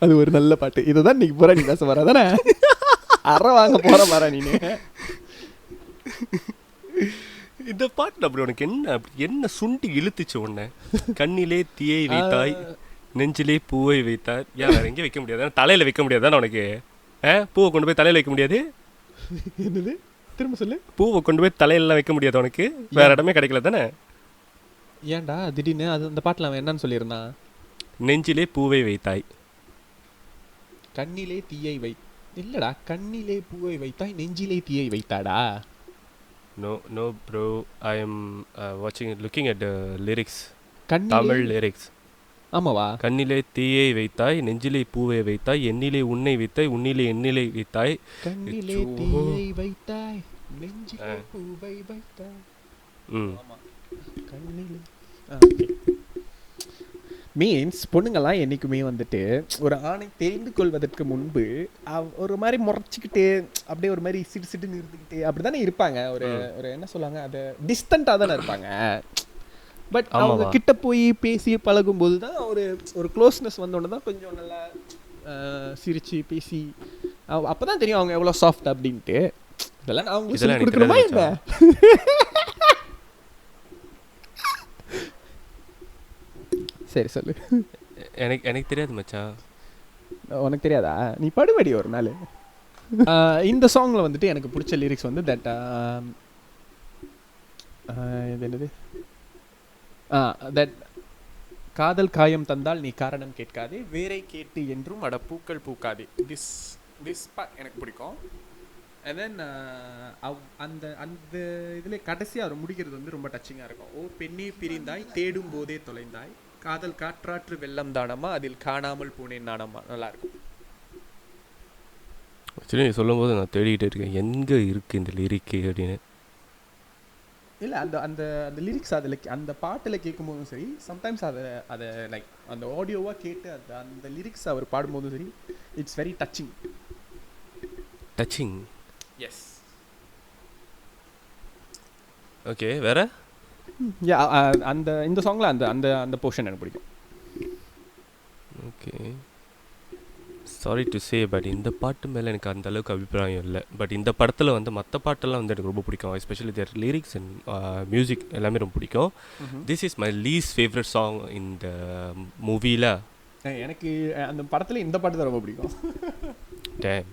அது ஒரு நல்ல பாட்டு. இதை தான் இன்னைக்கு போகிற நீ பேச வர தானே? அரை வாங்க போகிற வர நீனு. இந்த பாட்டு அப்படி உனக்கு என்ன சுண்டி இழுத்துச்சு உன்னை? கண்ணிலே தீயை வைத்தாய், நெஞ்சிலே பூவை வைத்தார். ஏன் வேற எங்கேயும் வைக்க முடியாது? தலையில வைக்க முடியாதானே உனக்கு? பூவை கொண்டு போய் தலையில வைக்க முடியாது? என்னது? திரும்ப சொல்லு. பூவை கொண்டு போய் தலையில வைக்க முடியாது உனக்கு? வேற இடமே கிடைக்கல தானே? ஏன்டா திடீர்னு அது அந்த பாட்டில் அவன் என்னன்னு சொல்லியிருந்தான்? நெஞ்சிலே பூவை வைத்தாய், கண்ணிலே தீயை வை. இல்லடா, கண்ணிலே பூவை வைத்தாய் நெஞ்சிலே தீயை வைத்தாடா. No bro, I am looking at the lyrics. கண்ணிலே தமிழ் lyrics. ஆமாவா? கண்ணிலே தீயை வைத்தாய், நெஞ்சிலே பூவை வைத்தாய், எண்ணிலே உன்னை வைத்தாய், உன்னிலே எண்ணிலே வைத்தாய், கண்ணிலே தீயை வைத்தாய் நெஞ்சிலே பூவை வைத்தாய். ஆமா, கண்ணிலே. மீன்ஸ் பொண்ணுங்கள்லாம் என்றைக்குமே வந்துட்டு ஒரு ஆணை தெரிந்து கொள்வதற்கு முன்பு ஒரு மாதிரி முறைச்சிக்கிட்டு அப்படியே ஒரு மாதிரி சிட்டு சிட்டுன்னு இருந்துக்கிட்டு அப்படி தானே இருப்பாங்க. ஒரு ஒரு என்ன சொல்லுவாங்க, அது டிஸ்டண்ட்டாக தானே இருப்பாங்க. பட் அவங்க கிட்ட போய் பேசி பழகும்போது தான் ஒரு ஒரு க்ளோஸ்னஸ் வந்தோடனே தான் கொஞ்சம் நல்லா சிரித்து பேசி அப்போ தான் தெரியும் அவங்க எவ்வளோ சாஃப்ட் அப்படின்ட்டு. இதெல்லாம் நான் அவங்களுக்கு சொல்லி கொடுக்கணுமா என்ன? சரி சொல்லு. எனக்கு தெரியாது மச்சான். உனக்கு தெரியாதா? நீ படுபடி ஒரு நாள். இந்த சாங்கில் வந்துட்டு எனக்கு பிடிச்ச லிரிக்ஸ் வந்து தட் இது என்னது, தட் காதல் காயம் தந்தால் நீ காரணம் கேட்காதே, வேரை கேட்டு என்றும் அட பூக்கள் பூக்காதே. திஸ் பார்ட் எனக்கு பிடிக்கும். அண்ட் தென் அந்த அந்த இதில் கடைசியாக அவர் முடிக்கிறது வந்து ரொம்ப டச்சிங்காக இருக்கும். ஓ பெண்ணே பிரிந்தாய் தேடும் போதே தொலைந்தாய், காதல் காற்றாற்று வெள்ளம் தானம்மா அதில் காணாமல் போனேன் நானம்மா. நல்லாயிருக்கும். ஆக்சுவலி நீ சொல்லும் போது நான் தேடிக்கிட்டே இருக்கேன் எங்கே இருக்குது இந்த லிரிக்கு அப்படின்னு. இல்லை, அந்த அந்த அந்த லிரிக்ஸ் அதில் அந்த பாட்டில் கேட்கும்போதும் சரி, சம்டைம்ஸ் அதை லைக் அந்த ஆடியோவாக கேட்டு அந்த அந்த லிரிக்ஸ் அவர் பாடும்போதும் சரி, it's very touching. Touching. Yes. Okay, வேற அந்த இந்த சாங்கில் அந்த அந்த அந்த போர்ஷன் எனக்கு பிடிக்கும். Okay, sorry to say, but இந்த பாட்டு மேலே எனக்கு அந்த அளவுக்கு அபிப்பிராயம் இல்லை. பட் இந்த படத்தில் வந்து மற்ற பாட்டெல்லாம் வந்து எனக்கு ரொம்ப பிடிக்கும். Especially their lyrics and music எல்லாமே ரொம்ப பிடிக்கும். This is my least favourite song இந்த மூவியில். எனக்கு அந்த படத்தில் இந்த பாட்டு தான் ரொம்ப பிடிக்கும். டேம்.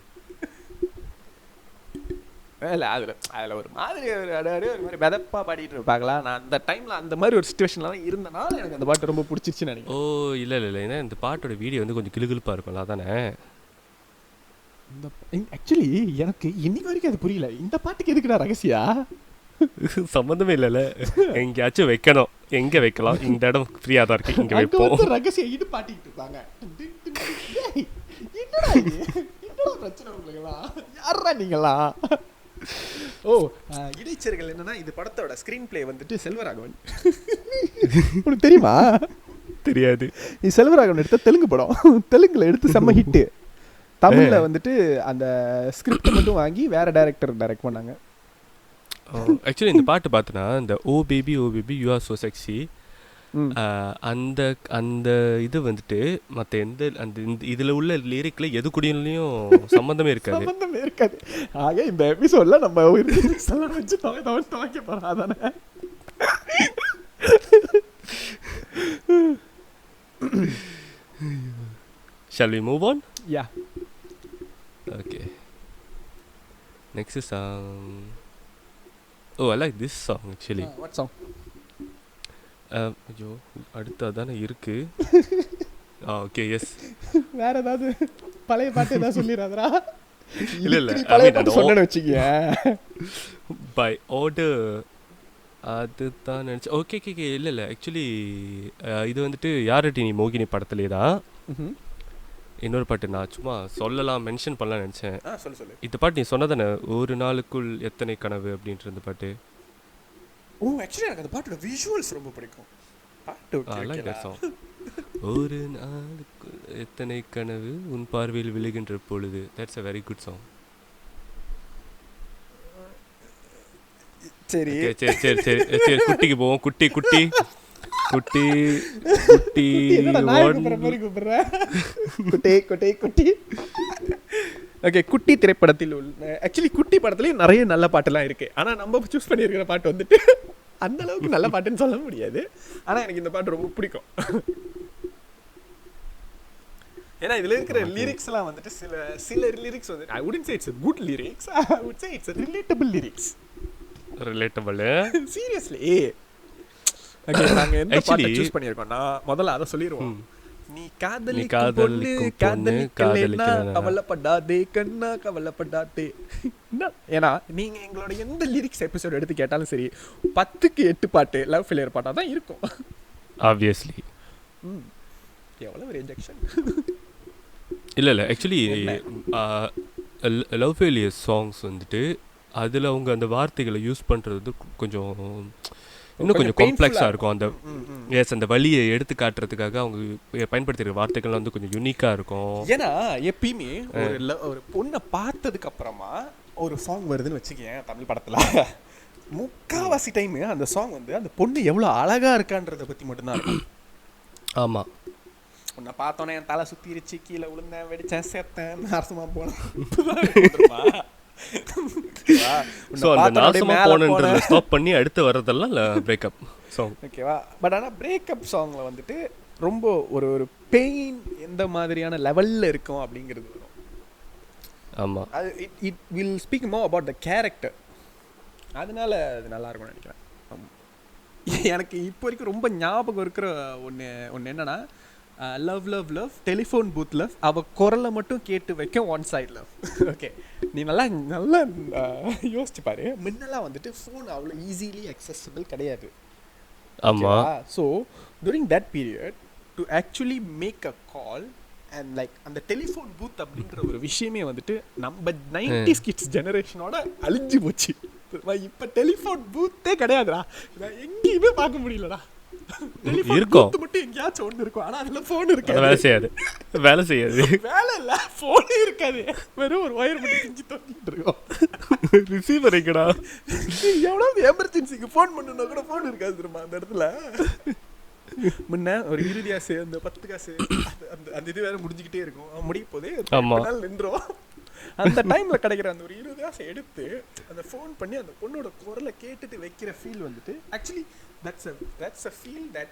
இல்லை, அதில் ஒரு மாதிரி ஒரு மாதிரி வெதப்பாக பாடிட்டு இருப்பாங்களா. நான் அந்த டைமில் அந்த மாதிரி ஒரு சுச்சுவேஷன்லாம் இருந்தனால எனக்கு அந்த பாட்டு ரொம்ப பிடிச்சிருச்சுன்னு நினைக்கிறேன். ஓ இல்லை இல்லை இல்லை, ஏன்னா இந்த பாட்டோட வீடியோ வந்து கொஞ்சம் கிளுகிழுப்பாக இருக்கும்ல, அதானே? இந்த ஆக்சுவலி எனக்கு இன்னைக்கு வரைக்கும் அது புரியல. இந்த பாட்டுக்கு எதுக்குடா ரகசியா? சம்மந்தமே இல்லைல்ல. எங்கேயாச்சும் வைக்கணும், எங்கே வைக்கலாம்? இந்த இடம் ஃப்ரீயாக தான் இருக்குது, இங்கே வைப்போம். ரகசியம் இது பாட்டிக்கிட்டு இருப்பாங்க. என்னடா பிரச்சனை யாரா நீங்களா? ஓ, இடைச்சர்கள் என்னன்னா, இது படத்தோட ஸ்க்ரீன் பிளே வந்துட்டு செல்வராகவன். உனக்கு தெரியுமா? தெரியாது. இது செல்வராகவன் எடுத்த தெலுங்கு படம். தெலுங்குல எடுத்து செம்ம ஹிட்டு. தமிழில் வந்துட்டு அந்த ஸ்கிரிப்ட் மட்டும் வாங்கி வேற டைரக்டர் டைரக்ட் பண்ணாங்க. ஆக்சுவலி இந்த பாட்டு பார்த்தனா, இந்த oh baby you are so sexy, அந்த அந்த இது வந்துட்டு மற்ற எந்த அந்த இதில் உள்ள லிரிக்கில் எது கூடயும் சம்மந்தமே இருக்காது. ஆக இந்த எபிசோட்ல நம்ம வச்சு துவைக்க போறோம். அதானே? Shall we move on? Yeah. Okay. Next song. Oh, I like this song actually. What song? ஐயோ, அடுத்து அதானே இருக்கு. Okay, yes. வேற ஏதாவது பழைய பாட்டு ஏதாவது சொல்லிடாதடா. இல்ல பழைய பாட்டு சொன்னேன்னு வச்சுக்கிய. பை ஆர்டர் அதுதான் நினச்சேன். ஓகே இல்லை ஆக்சுவலி இது வந்துட்டு யாரடி நீ மோகினி படத்துலேயே தான். இன்னொரு பாட்டு நான் சும்மா சொல்லலாம் மென்ஷன் பண்ணலாம் நினச்சேன். சொல்லு. இந்த பாட்டு நீ சொன்னதானே, ஒரு நாளுக்குள் எத்தனை கனவு அப்படின்ற இந்த பாட்டு. ஓ, ஆக்சுவலி எனக்கு அந்த பாட்டோட விஷுவல்ஸ் ரொம்ப பிடிக்கும். பாட்டு ஒரு நாளுக்குள் எத்தனை கனவு உன் பார்வையில் விழுகின்ற பொழுது. That's a very good song. சரி சரி குட்டிக்கு போவோம். குட்டி ஓகே, குட்டி திரைப்படத்தில் ஆக்சுவலி குட்டி படத்துலயும் நிறைய நல்ல பாட்டுலாம் இருக்கு. ஆனா நம்ம சூஸ் பண்ணியிருக்கிற பாட்டு வந்துட்டு அந்த அளவுக்கு நல்ல பாட்டுன்னு சொல்ல முடியாது. ஆனா எனக்கு இந்த பாட்டு ரொம்ப பிடிக்கும். ஏன்னா இதுல இருக்கிற லிரிக்ஸ் எல்லாம் வந்துட்டு சில லிரிக்ஸ் வந்து I wouldn't say it's a good lyrics, I would say it's a relatable lyrics. Relatable seriously. Okay, நாங்க எந்த பாட்டை சூஸ் பண்ணியிருக்கோம்னா முதல்ல அதை சொல்லிடுவோம். நீ காதலிக்கும் பொண்ணு காதலிக்கலனா கவலைப்படாதே கண்ணா கவலைப்படாதே. ஏன்னா நீங்க எங்களோட எந்த லிரிக்ஸ் எபிசோட் எடுத்து கேட்டாலும் சரி 10க்கு 8 பாட்டு லவ் ஃபெயிலியர் பாட்டா தான் இருக்கும். ஆப்வியஸ்லி. எவ்வளவு ரிஜெக்ஷன். இல்லை ஆக்சுவலி லவ் ஃபெயிலியர் சாங்ஸ் வந்துட்டு அதில் அவங்க அந்த வார்த்தைகளை யூஸ் பண்ணுறது கொஞ்சம் இன்னும் கொஞ்சம் காம்ப்ளெக்ஸாக இருக்கும். அந்த அந்த வழியை எடுத்து காட்டுறதுக்காக அவங்க பயன்படுத்திருக்க வார்த்தைகள்லாம் வந்து கொஞ்சம் யூனிக்காக இருக்கும். ஏன்னா எப்பயுமே ஒரு பொண்ணை பார்த்ததுக்கு அப்புறமா ஒரு சாங் வருதுன்னு வச்சுக்கேன் தமிழ் படத்தில், முக்காவாசி டைம் அந்த சாங் வந்து அந்த பொண்ணு எவ்வளோ அழகா இருக்கான்றதை பற்றி மட்டும்தான் இருக்கும். ஆமாம், உன்னை பார்த்தோன்னே என் தலை சுற்றிருச்சு, கீழே விழுந்தேன், வெடிச்சேன், சேர்த்தேன், நாசமாக போனேன். ஸ்டாப் பண்ணி அடுத்து வர்றதெல்லாம் பிரேக்கப் சாங். ஓகேவா? பட் ஆனால் பிரேக்கப் சாங்ல வந்துட்டு ரொம்ப ஒரு ஒரு பெயின் எந்த மாதிரியான லெவல்ல இருக்கும் அப்படிங்கிறது வரும். ஆமாம், அது it will speak more about the character. அதனால அது நல்லா இருக்கும்னு நினைக்கிறேன். எனக்கு இப்போ வரைக்கும் ரொம்ப ஞாபகம் இருக்கிற ஒன்று என்னன்னா, love love love telephone booth love, அவள் குரலை மட்டும் கேட்டு வைக்க ஒன் சைட் லவ். ஓகே, நீ நல்லா யோசிச்சு பாரு. முன்னெல்லாம் வந்துட்டு ஃபோன் அவ்வளோ ஈஸிலி அக்சசபிள் கிடையாது. ஆமாம். So during that period to actually make a call and like அந்த டெலிஃபோன் பூத் அப்படின்ற ஒரு விஷயமே வந்துட்டு நம்ம 90s கிட்ஸ் ஜெனரேஷனோட அழிஞ்சு போச்சு. இப்போ டெலிஃபோன் பூத்தே கிடையாதுடா, எங்கேயுமே பார்க்க முடியலடா. இருக்கும் மட்டும் எங்கேயாச்சும் ஒன்று இருக்கும், ஆனால் அதில் ஃபோன் இருக்காது, வேலை செய்யாது வேலை இல்லை, ஃபோனே இருக்காது, வெறும் ஒரு ஒயர் மட்டும் செஞ்சு தொங்கிட்டு இருக்கோம். ரிசீவர் எங்கடா? எவ்வளோ எமர்ஜென்சிக்கு ஃபோன் பண்ணுன்னா கூட ஃபோன் இருக்காது தெரியுமா அந்த இடத்துல. முன்ன ஒரு 20 காசு அந்த 10 காசு அந்த இது வேற முடிஞ்சுக்கிட்டே இருக்கும், முடிய போதே நின்றோம். அந்த டைம்ல கிடைக்கிற அந்த ஒரு 20 காசை எடுத்து அந்த ஃபோன் பண்ணி அந்த பொண்ணோட குரலை கேட்டுட்டு வைக்கிற ஃபீல் வந்துட்டு actually that's a feel that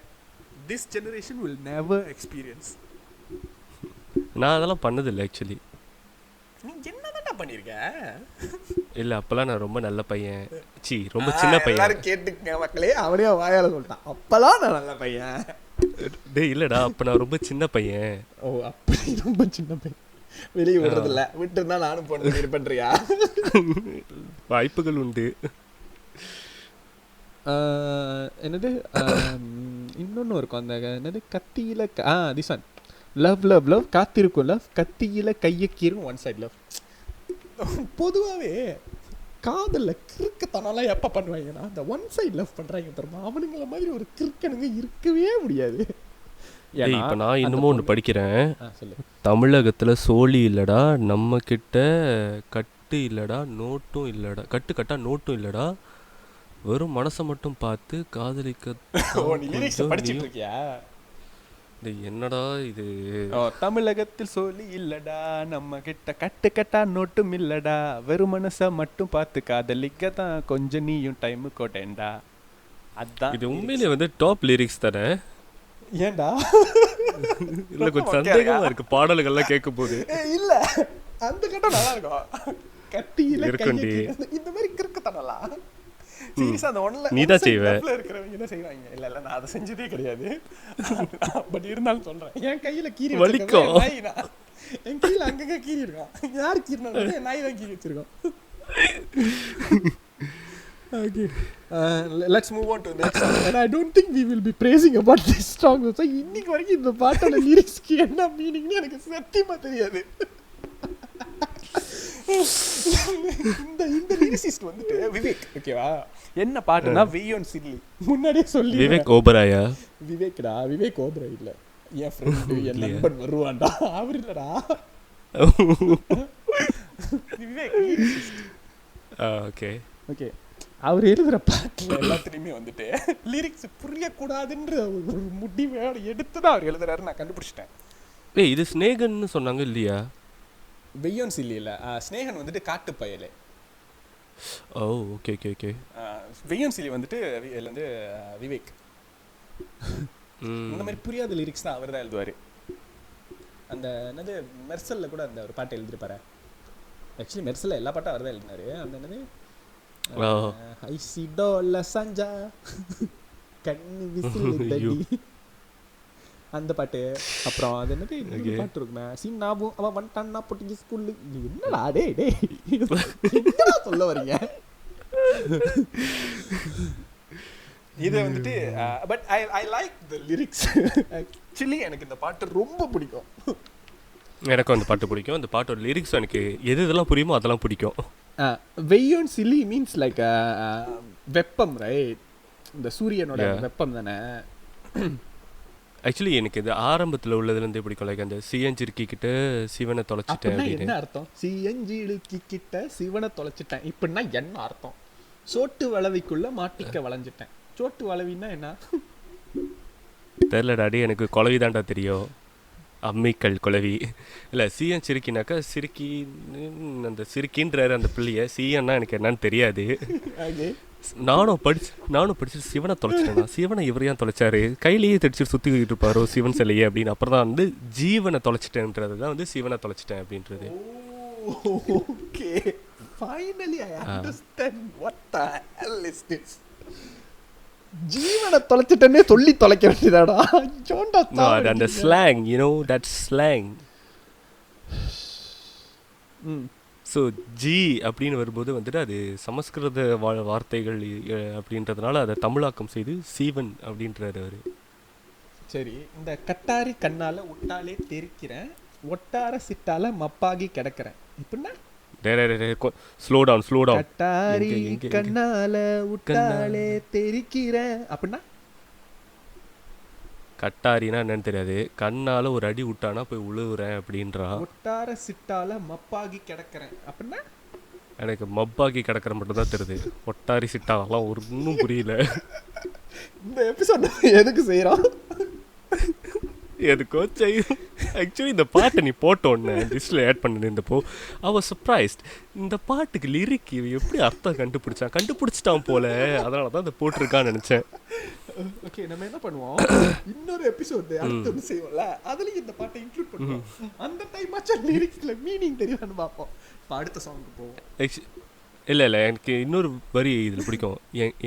this generation will never experience. நான் அதெல்லாம் பண்ணதில்லை ஆக்சுவலி. நீ என்னதான்டா பண்ணிருக்க? இல்ல, அப்பெல்லாம் நான் ரொம்ப நல்ல பையன், ரொம்ப சின்ன பையன். எல்லாரும் கேட்டுங்க மக்களே, அவனே வாயால சொல்லிட்டான், அப்பெல்லாம் நான் நல்ல பையன். டேய் இல்லடா, அப்ப நான் ரொம்ப சின்ன பையன். ஓ, அப்படி ரொம்ப சின்ன பையன், வெளியே விடுறதில்ல, விட்டு இருந்தா நானும் போன இது பண்றியா? வாய்ப்புகள் உண்டு. என்னது இன்னொன்று இருக்கும் அந்த என்னது கத்தியில this one love love love காத்திருக்கும் லவ் கத்தியில கையை கீரும் ஒன் சைட் லவ். பொதுவாகவே காதலில் கிறுக்கத்தனம்லாம் எப்போ பண்ணுவாங்கன்னா அந்த ஒன் சைட் லவ் பண்ணுறாங்க தெரியுமா, அவனுங்கள மாதிரி ஒரு கிறுக்கனுங்க இருக்கவே முடியாது. இப்போ நான் இன்னமும் ஒன்று படிக்கிறேன். சொல்லு. தமிழகத்தில் சோழி இல்லடா, நம்ம கிட்ட கட்டு இல்லடா, நோட்டும் இல்லடா, கட்டு கட்டா நோட்டும் இல்லடா, வெறும் மனசை மட்டும் பார்த்து காதலிக்க. படிச்சுட்டு இருக்கியா? இது என்னடா இது? தமிழகத்தில் சொல்லி இல்லடா, நம்ம கிட்ட கட்டு கட்டா நோட்டும் இல்லடா, வெறும் மனசை மட்டும் பார்த்து காதலிக்க தான் கொஞ்சம் நீயும் டைம் கோட்டேன்டா. அதான் இது உண்மையிலே வந்து டாப் லிரிக்ஸ் தானே? ஏன்டா இல்லை கொஞ்சம் சந்தேகமாக இருக்கு பாடல்கள்லாம் கேட்கும் போது. இல்லை அந்த கட்டம் நல்லா இருக்கும். கட்டியில இருக்குண்டி இந்த மாதிரி கிறுக்கத்தனலாம் சீரியஸா அந்த ஒன்ல நீ தான் செய்வ. இருக்கிறவங்க தான் செய்வாங்க. இல்ல இல்ல நான் அதை செஞ்சதே கிடையாது. பட் இருந்தாலும் சொல்றேன், என் கையில கீறி வலிக்கும். என் கையில அங்கங்க கீறி இருக்கான். யார் கீறினாலும் என் நாய் தான் கீறி வச்சிருக்கோம். Okay, let's move on to the next song. And I don't think we will be praising about this song. So இன்னைக்கு வரைக்கும் இந்த பாட்டோட லிரிக்ஸ்க்கு என்ன மீனிங்னு எனக்கு சத்தியமா தெரியாது. இந்த இந்த லிரிசிஸ்ட் வந்துட்டு விவேக், ஓகேவா? என்ன பாட்டுனா வெய்யோன் சில்லி. முன்னாடியே சொல்லி விவேக் ஓபராயா? விவேக்டா, விவேக் ஓபராய் இல்ல, என் ஃப்ரெண்டு என் நண்பன் வருவான்டா, அவர் இல்லடா. விவேக் லிரிசிஸ்ட். ஓகே ஓகே, அவர் எழுதுகிற பாட்டில் எல்லாத்துலேயுமே வந்துட்டு லிரிக்ஸ் புரியக்கூடாதுன்ற ஒரு முடிவோட எடுத்து தான் அவர் எழுதுறாரு. நான் கண்டுபிடிச்சிட்டேன். ஏய் இது ஸ்னேகன்னு சொன்னாங்க இல்லையா? வெய்யோன் சில்லி இல்லை, ஸ்னேகன் வந்துட்டு காட்டு பயலே. ஓ ஓகே ஓகே ஓகே. வெய்யோன் சில்லி வந்துட்டு இதில் வந்து விவேக். இந்த மாதிரி புரியாத லிரிக்ஸ் தான் அவர் தான் எழுதுவார். அந்த என்னது மெர்சலில் கூட அந்த ஒரு பாட்டை எழுதிருப்பாரு. ஆக்சுவலி மெர்சலில் எல்லா பாட்டும் அவர் தான் எழுதினாரு. அந்த என்னது ஐசிடோல சஞ்சா கண்ணு விசில் தடி அந்த பாட்டு. அப்புறம் அது என்னது பாட்டு இருக்குமே, சீனாவும் அவன் வந்துட்டான்னா பொட்டிங்க ஸ்கூல்லு. என்னடா டே டே என்னடா சொல்ல வரீங்க? இது வந்துட்டு but I like the lyrics. Actually எனக்கு இந்த பாட்டு ரொம்ப பிடிக்கும். எனக்கும் அந்த பாட்டு பிடிக்கும். அந்த பாட்டோட லிரிக்ஸ் எனக்கு எது இதெல்லாம் புரியுமோ அதெல்லாம் பிடிக்கும். வெய்யோன் சில்லி மீன்ஸ் லைக் வெப்பம், ரைட்? இந்த சூரியனோட வெப்பம் தானே. ஆக்சுவலி எனக்கு இது ஆரம்பத்தில் உள்ளதுலேருந்தே பிடிக்கும். லைக் அந்த சியஞ்சிருக்கி கிட்ட சிவனை தொலைச்சிட்டேன். என்ன அர்த்தம்? சியஞ்சிருக்கி கிட்ட சிவனை தொலைச்சிட்டேன் இப்படின்னா என்ன அர்த்தம்? சோட்டு வளவிக்குள்ள மாட்டிக்க வளைஞ்சிட்டேன். சோட்டு வளவின்னா என்ன தெரில டாடி, எனக்கு குழவிதான்டா தெரியும். அம்மிக்கல் குழவி இல்லை. சிஎன் சிரிக்கினாக்கா சிரிக்கி, அந்த சிரிக்கின்றாரு அந்த பிள்ளைய. சிஎன்னா எனக்கு என்னன்னு தெரியாது. நானும் படிச்சு சிவனை தொலைச்சிட்டேன்னா, சிவனை இவர் ஏன் தொலைச்சாரு, கையிலேயே தெரிச்சு சுற்றிக்கிட்டு இருப்பாரோ சிவன் சிலையே அப்படின்னு. அப்புறம் தான் வந்து ஜீவனை தொலைச்சிட்டேன்றது தான் வந்து சிவனை தொலைச்சிட்டேன் அப்படின்றது. Okay, finally I understand what the hell is this. ஜீவனை தொலைச்சிட்டேன்னே சொல்லி தொலைக்க வேண்டியதாடா. அந்த slang, you know that slang. So ஜி அப்படின்னு வரும்போது வந்துட்டு அது சமஸ்கிருத வார்த்தைகள் அப்படின்றதுனால அதை தமிழாக்கம் செய்து சீவன் அப்படின்றாரு அவர். சரி, இந்த கட்டாரி கண்ணால உட்டாலே தெரிக்கிறேன், ஒட்டார சிட்டால மப்பாகி கிடக்கிறேன் இப்படின்னா ஸ்லோ டவுன். கட்டாரி கண்ணால உட்டாலே தெரிக்கிறேன் அப்படின்னா, கட்டாரினா என்னன்னு தெரியாது. கண்ணால ஒரு அடி விட்டானா போய் உழுவுறேன் அப்படின்றா. ஒட்டார சிட்டால மப்பாகி கிடக்கிறேன் அப்படின்னா, எனக்கு மப்பாகி கிடக்கிற மட்டும் தான் தெரியுது. ஒட்டாரி சிட்டாலாம் ஒன்றும் புரியல. இந்த எபிசோட் எதுக்கு செய்யறோம்? எதுக்கோ செய்யும். ஆக்சுவலி இந்த பாட்டை நீ போட்ட உடனே லிஸ்ட்டில் ஆட் பண்ணிருந்தப்போ ஐ வாஸ் சர்ப்ரைஸ்ட். இந்த பாட்டுக்கு லிரிக் எப்படி அர்த்தம் கண்டுபிடிச்சிட்டான் போல, அதனால தான் அதை போட்டிருக்கான்னு நினச்சேன். ஓகே, நம்ம என்ன பண்ணுவோம், இன்னொரு எபிசோட் அடுத்து செய்வோம்ல, அதுலயும் இந்த பாட்டை இன்க்ளூட் பண்ணுவோம். அந்த டைம் ஆச்சு லிரிக்ஸ்ல மீனிங் தெரியும்னு பார்ப்போம். அடுத்த சாங்க்கு போவோம். இல்லை எனக்கு இன்னொரு வரி இதில் பிடிக்கும்.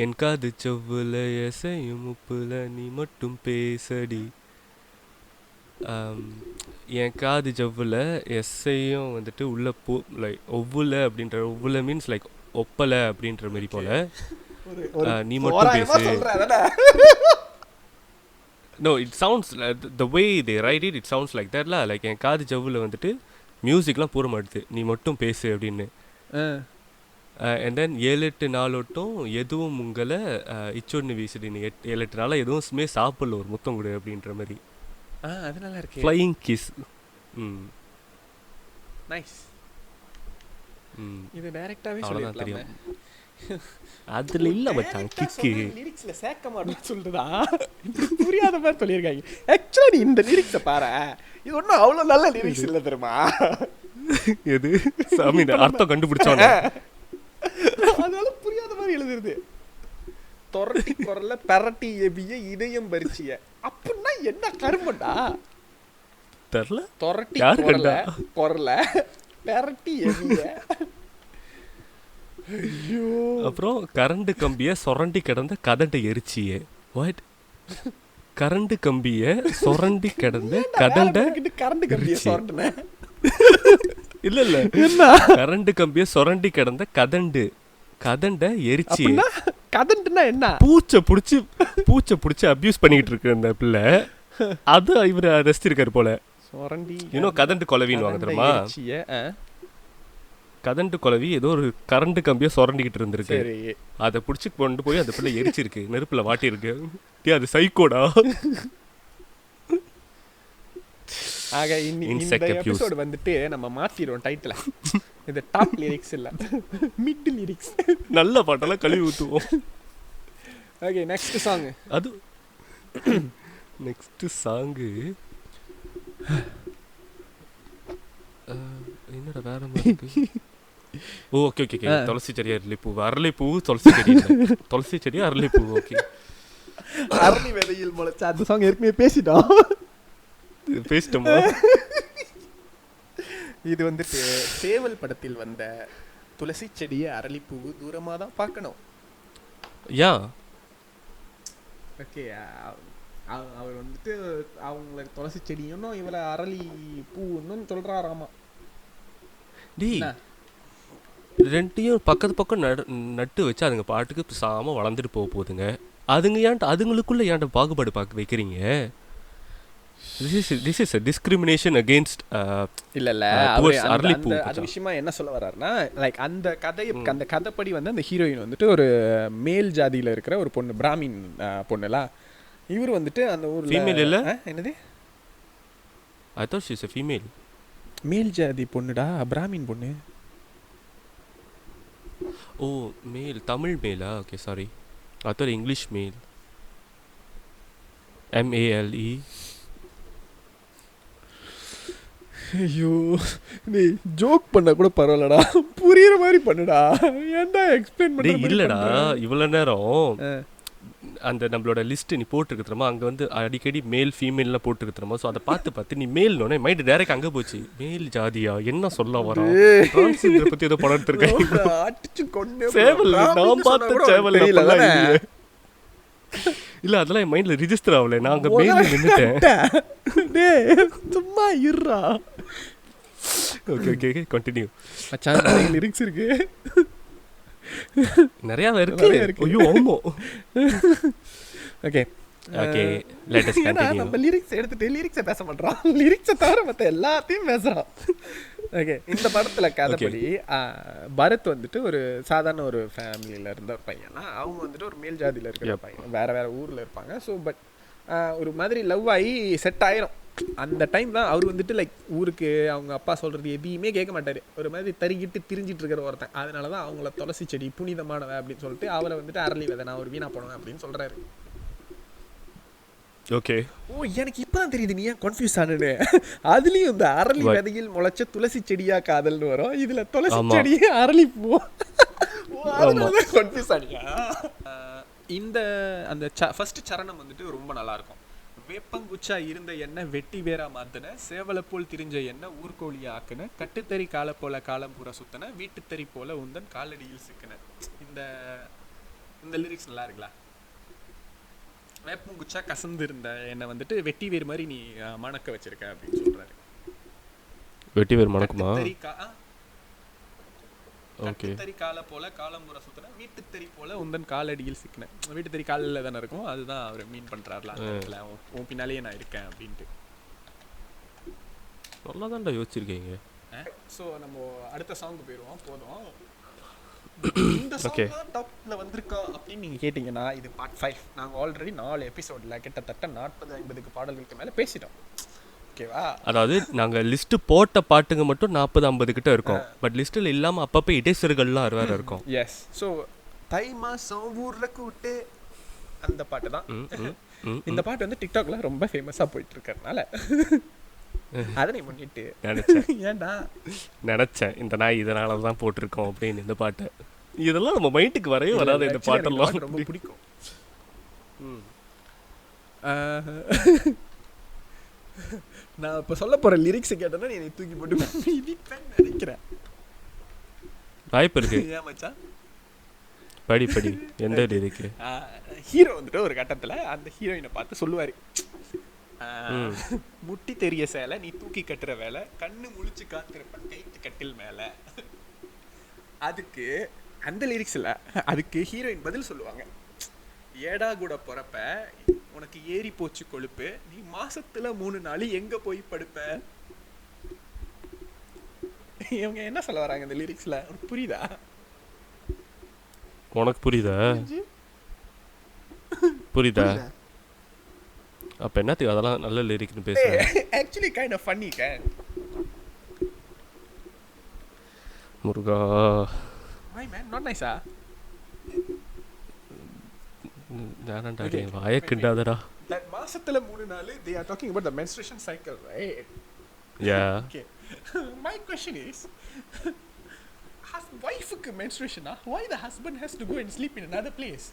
என் காது செவ்வுல எசையும் உப்புல நீ மட்டும் பேசடி. என் காது ஜவ்வில் எஸ்ஐயும் வந்துட்டு உள்ள பூ லைக் ஒவ்வுல அப்படின்ற, ஒவ்வுல மீன்ஸ் லைக் ஒப்பலை அப்படின்ற மாதிரி போல. நீ மட்டும் பேசு. No, it sounds the way they write it sounds like that la. Like என் காது ஜவ்வில் வந்துட்டு மியூசிக்லாம் பூரமா எடுத்து நீ மட்டும் பேசு அப்படின்னு. அண்ட் தென் 7-8 நாளொட்டும் எதுவும் உங்களை இச்சொன்னு வீசுடி, நீ 7-8 நாளாக எதுவுமே சாப்பிடல, ஒரு முத்தம் கொடு அப்படின்ற மாதிரி. அது நல்லா இருக்கு. Flying kiss. நைஸ். இது டைரக்டாவே அவ்வளோதான் சொல்லிடலாமே. தெரியும். அதில் இல்லை மச்சான் கிக்கு. லிரிக்ஸ்ல சேர்க்க மாட்டேன்னு சொல்லிட்டுதா புரியாத மாதிரி சொல்லியிருக்காங்க. ஆக்சுவலா நீ இந்த லிரிக்ஸை பாரு, இது ஒன்றும் அவ்வளோ நல்ல லிரிக்ஸ் இல்லை தெரியுமா? எது சாமி அர்த்தம் கண்டுபிடிச்சோன்னு அதனால புரியாத மாதிரி எழுதுறது. தொரட்டி குரல்ல பெரட்டி எபிய இதயம் பறிச்சிய அப்படின்னா என்ன கருமண்டா தெரியல. தொரட்டி யாரு குரல்ல கண்டா? குரல்ல பெரட்டி எபிய. ஐயோ. அப்புறம் கரண்ட் கம்பியை சொரண்டி கிடந்த கதண்டை எரிச்சியே. வாட்? கரண்ட் கம்பியை சொரண்டி கிடந்த கதண்டை கரண்ட் கம்பிய சொரண்டன இல்ல இல்ல என்ன கரண்ட் கம்பியை சொரண்டி கிடந்த கதண்டை எரிச்சியே. கதண்டுனா என்ன? பூச்சை பிடிச்சி அபியூஸ் பண்ணிக்கிட்டு இருக்கு அந்த பிள்ளை. அது இவர் ரசிச்சிருக்காரு போல. சொரண்டி இன்னும் கதண்டு கொலவின்னு வாங்க தெரியுமா? கதண்டு கொலவி ஏதோ ஒரு கரண்ட் கம்பியை சொரண்டிக்கிட்டு இருந்திருக்கு. அதை பிடிச்சி கொண்டு போய் அந்த பிள்ளை எரிச்சிருக்கு, நெருப்புல வாட்டியிருக்கு. அது சைக்கோடா. ஆக இந்த எபிசோட் வந்துட்டு நம்ம மாத்திடுவோம் டைட்டில். இது டாப் லிரிக்ஸ் இல்ல, மிட் லிரிக்ஸ். நல்ல பாட்டெல்லாம் கழுவி ஊற்றுவோம். Okay, next song. அது நெக்ஸ்ட் சாங்கு என்னடா வேற மாதிரி இருக்கு. Okay okay okay. துளசி செடி அரளிப்பூ துளசி செடி துளசி செடி அரளிப்பூ. ஓகே, அரளி விதையில் முளைச்ச அந்த சாங் ஏற்கனவே பேசிட்டோம். பேசிட்டோமா? இது வந்துட்டு சேவல் படத்தில் வந்த துளசி செடியை அரளிப்பூ தூரமாக தான் பார்க்கணும். யா ஓகே, அவர் வந்துட்டு அவங்களுக்கு துளசி செடியும் இவளை அரளி பூன்னு சொல்றாராமா. டி ரெண்டையும் பக்கம் நட்டு வச்சு அதுங்க பாட்டுக்கு சாம வளர்ந்துட்டு போகுதுங்க. அதுங்களுக்குள்ள ஏன்ட்ட பாகுபாடு பார்க்க வைக்கிறீங்க? This is a discrimination against இல்ல அது விஷயமா என்ன சொல்ல வர்றாருன்னா, லைக் அந்த கதைப்படி வந்து அந்த ஹீரோயின் வந்துட்டு ஒரு மேல் ஜாதியில இருக்கிற ஒரு பொண்ணு, பிராமின் பொண்ணுல. இவர் வந்துட்டு அந்த ஊர்ல ஃபீமேல் இல்ல. என்னது? I thought she is a female. மேல் ஜாதி பொண்ணுடா, பிராமின் பொண்ணு. ஓ மேல், தமிழ் மேலா? Okay sorry, I thought English male. MALE. ஐயோ, நீ ஜோக் பண்ண கூட பரவாயில்லடா, புரியுற மாதிரி பண்ணுடா. ஏன்டா எக்ஸ்பிளைன் பண்ண? இல்லடா, இவ்வளவு நேரம் அந்த நம்மளோட லிஸ்ட் நீ போட்டுருக்குறமா, அங்கே வந்து அடிக்கடி மேல் ஃபீமேல்லாம் போட்டுருக்குறமா. ஸோ அதை பார்த்து நீ மேல்னோடனே மைண்ட் டைரக்ட் அங்கே போச்சு. மேல் ஜாதியா என்ன சொல்ல வரோம்? டிரான்ஸ்ஜெண்டர் பற்றி ஏதோ படம் எடுத்திருக்கேன். சேவல் நான் பார்த்த சேவல் இல்ல, அதெல்லாம் என் மைண்ட்ல ரிஜிஸ்டர் ஆகல. நான் அங்க மேல நின்னுட்டேன். சும்மா இருடா. Okay okay okay, continue. மச்சான் நிறைய லிரிக்ஸ் இருக்கு. நிறைய இருக்கு. ஐயோ ஆமா. Okay okay, let us continue. நம்ம லிரிக்ஸ் எடுத்துட்டு லிரிக்ஸை பேச மாட்டோம், லிரிக்ஸை தவிர மற்ற எல்லாத்தையும் பேசுறோம். ஓகே, இந்த படத்துல கதைப்படி பரத் வந்துட்டு ஒரு சாதாரண ஒரு ஃபேமிலியில இருந்த ஒரு பையனா, அவங்க வந்துட்டு ஒரு மேல் ஜாதியில இருக்கிற பையன், வேற ஊர்ல இருப்பாங்க. ஸோ பட் ஒரு மாதிரி லவ் ஆகி செட் ஆயிரும். அந்த டைம் தான் அவர் வந்துட்டு லைக் ஊருக்கு அவங்க அப்பா சொல்றது எதையுமே கேட்க மாட்டாரு, ஒரு மாதிரி தறிக்கிட்டு திரிஞ்சிட்டு இருக்கிற ஒருத்தன். அதனாலதான் அவங்கள துளசி செடி புனிதமானவ அப்படின்னு சொல்லிட்டு அவளை வந்துட்டு அரளி விதை நான் ஒரு வீணா போனேன் அப்படின்னு சொல்றாரு. ஓகே, ஓ எனக்கு இப்பதான் தெரியுது நீ ஏன் கன்ஃபியூஸ் ஆனு. அதுலயும் இந்த அரளி விதையில் முளைச்ச துளசி செடியா காதல்னு வரும், இதுல துளசி செடியே அரளி பூ. கன்ஃபியூஸ் ஆனியா? இந்த அந்த ஃபர்ஸ்ட் சரணம் வந்துட்டு ரொம்ப நல்லா இருக்கும். வேப்பங்குச்சா இருந்த எண்ணெய் வெட்டி வேறா மாத்தின, சேவலை போல் திரிஞ்ச எண்ணெய் ஊர்கோழியா ஆக்குன, கட்டுத்தறி காலை போல காலம் பூரா சுத்தன, வீட்டுத்தறி போல உந்தன் காலடியில் சிக்கின. இந்த லிரிக்ஸ் நல்லா இருக்குல்ல? வேப்பங்குச்சா கசந்து இருந்த என்னை வந்துட்டு வெட்டி வேறு மாதிரி நீ மணக்க வச்சிருக்க அப்படின்னு சொல்றாரு. வெட்டி வேறு மணக்குமா? கட்டுத்தறி காலை போல காலம் பூரா சுத்தின, வீட்டுத்தறி போல உந்தன் காலடியில் சிக்கின. வீட்டுத்தறி காலில் தானே இருக்கும், அதுதான் அவர் மீன் பண்றாருல அந்த இடத்துல, உன் பின்னாலேயே நான் இருக்கேன் அப்படின்ட்டு. நல்லா தான்டா யோசிச்சிருக்கீங்க. ஸோ நம்ம அடுத்த சாங்க்கு போயிடுவோம். போதும். இந்த ஓகே சாங் டாப்ல வந்திருக்கா அப்படின்னு நீங்கள் கேட்டிங்கன்னா இது பார்ட் 5. நாங்கள் ஆல்ரெடி 4 எபிசோடில் கிட்டத்தட்ட 40-50 பாடல்களுக்கு மேலே பேசிட்டோம். ஓகேவா? அதாவது நாங்கள் லிஸ்ட்டு போட்ட பாட்டுங்க மட்டும் 40-50 கிட்ட இருக்கும். பட் லிஸ்ட்டில் இல்லாமல் அப்பப்போ இடைச்சர்கள்லாம் வேறு இருக்கும். எஸ். ஸோ தை மாதம் ஊரில் கூட்டு அந்த பாட்டு தான். இந்த பாட்டு வந்து டிக்டாக்ல ரொம்ப ஃபேமஸாக போயிட்டு இருக்கறனால அதனை முன்னிட்டு ஏன்டா நினச்சேன் இந்த நாய் இதனால தான் போட்டிருக்கோம் அப்படின்னு இந்த பாட்டை. இதெல்லாம் நம்ம மைண்டுக்கு வரவே வராது இந்த பாட்டெல்லாம். ரொம்ப பிடிக்கும். நான் இப்போ சொல்ல போகிற லிரிக்ஸை கேட்டேன்னா நீ தூக்கி போட்டு நினைக்கிறேன். வாய்ப்பு இருக்கு. ஏன் மச்சான்? படி படி. எந்த லிரிக்கு? ஹீரோ வந்துட்டு ஒரு கட்டத்தில் அந்த ஹீரோயினை பார்த்து சொல்லுவார், முட்டி தெரிய சேலை நீ தூக்கி கட்டுற வேலை, கண்ணு முழிச்சு காத்திருப்ப கைத்து கட்டில் மேலே. அதுக்கு அந்த லிரிக்ஸில் அதுக்கு ஹீரோயின் பதில் சொல்லுவாங்க, ஏடா கூட போகிறப்ப உனக்கு ஏறி போச்சு கொழுப்பு, நீ மாசத்துல 3 நாள் எங்க போய் படுப்ப. இவங்க என்ன சொல்ல வராங்க இந்த லிரிக்ஸ்ல? உனக்கு புரியுதா? உனக்கு புரியுதா? புரியுதா? அப்ப என்னத்துக்கு அதெல்லாம் நல்ல லிரிக்னு பேசுறேன். ஆக்சுவலி கைண்ட் ஆஃப் ஃபன்னி கேன். முருகா. மை மேன் நாட் நைஸா? நானடா டேய் வாயை கிண்டாதடா. That மாசத்துல 3 நாள் they are talking about the menstruation cycle, right? Yeah. Okay. My question is, wife-க்கு menstruation, why the husband has to go and sleep in another place?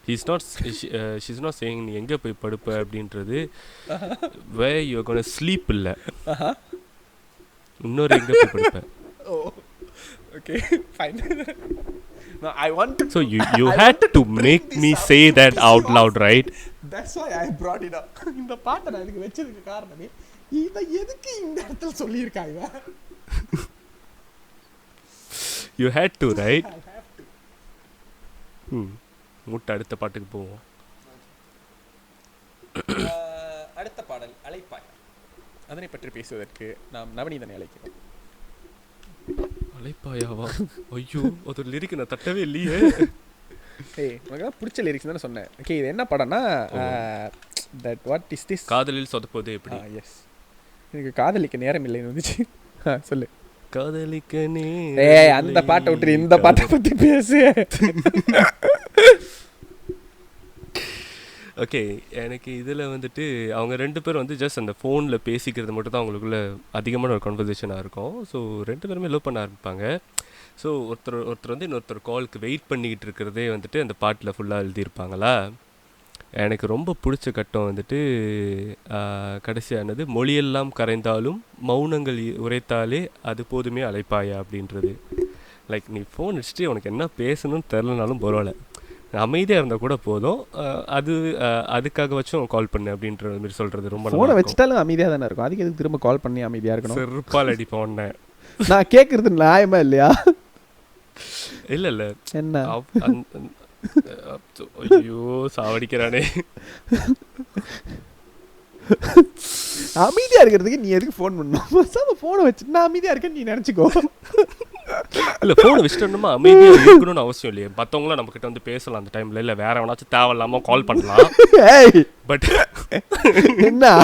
She's not saying நீ எங்க போய் படுப்ப அப்படின்றது where you are going to sleep இல்ல. இன்னொரு எங்க போய் படுப்ப. Oh. Okay, fine. No, I want to. So you had to make me say that out loud, right? That's why I brought it up. இந்த பாட்டை நான் இதுக்கு வெச்சதுக்கு காரணமே இத எதுக்கு இந்த இடத்துல சொல்லியிருக்காங்க. You had to, right? I have to. முட்டை அடுத்த பாட்டுக்கு போவோம். அடுத்த பாடல் அலைப்பாய். அதனை பற்றி பேசுவதற்கு நாம் நவநீதனை அழைக்கிறோம். அலைப்பாயாவா? ஐயோ அது லிரிக் நான் தட்டவே இல்லையே. ஏய் உனக்கு தான் பிடிச்ச லிரிக்ஸ் தானே சொன்னேன். ஓகே இது என்ன படம்னா தட் வாட் இஸ் திஸ்? காதலில் சொதப்போது எப்படி? எஸ். எனக்கு காதலிக்க நேரம் இல்லைன்னு வந்துச்சு. சொல்லு. காதலிக்க நீ. ஏய் அந்த பாட்டை விட்டு இந்த பாட்டை பற்றி பேசு. ஓகே எனக்கு இதில் வந்துட்டு அவங்க 2 பேரும் வந்து ஜஸ்ட் அந்த ஃபோனில் பேசிக்கிறது மட்டும் தான் அவங்களுக்குள்ள அதிகமான ஒரு கான்வர்சேஷனாக இருக்கும். ஸோ 2 பேருமே லவ் பண்ண ஆரம்பிப்பாங்க. ஸோ ஒருத்தர் வந்து இன்னொருத்தர் காலுக்கு வெயிட் பண்ணிக்கிட்டு இருக்கிறதே வந்துட்டு அந்த பாட்டில் ஃபுல்லாக எழுதியிருப்பாங்களா. எனக்கு ரொம்ப பிடிச்ச கட்டம் வந்துட்டு கடைசியானது, மொழியெல்லாம் கரைந்தாலும் மௌனங்கள் உரைத்தாலே அது போதுமே அழைப்பாயா அப்படின்றது. லைக் நீ ஃபோன் வச்சுட்டு உனக்கு என்ன பேசணும்னு தெரிலனாலும் பரவாயில்ல, அமைதியாக இருந்தால் கூட போதும், அதுக்காக வச்சும் கால் பண்ணு அப்படின்ற மாதிரி சொல்கிறது ரொம்ப ஃபோனை வச்சுட்டாலும் அமைதியாக தானே இருக்கும். அதுக்கு எதுக்கு திரும்ப கால் பண்ணி அமைதியாக இருக்கணும்? செருப்பால் அடிப்பேன் உடனே. நான் கேட்குறது நியாயமா இல்லையா? இல்லை என்ன ஐயோ சாவடிக்கிறானே. அமைதியாக இருக்கிறதுக்கு நீ எதுக்கு ஃபோன் பண்ணணும்? ஃபோனை வச்சு நான் அமைதியாக இருக்கேன்னு நீ நினச்சிக்கோ. இல்லை ஃபோனை வச்சுட்டோம்னா அமைதியாக இருக்கணும்னு அவசியம் இல்லையே. மற்றவங்களாம் நம்மக்கிட்ட வந்து பேசலாம் அந்த டைமில். இல்லை வேற எவனாச்சும் தேவையில்லாமல் கால் பண்ணலாம். பட் என்ன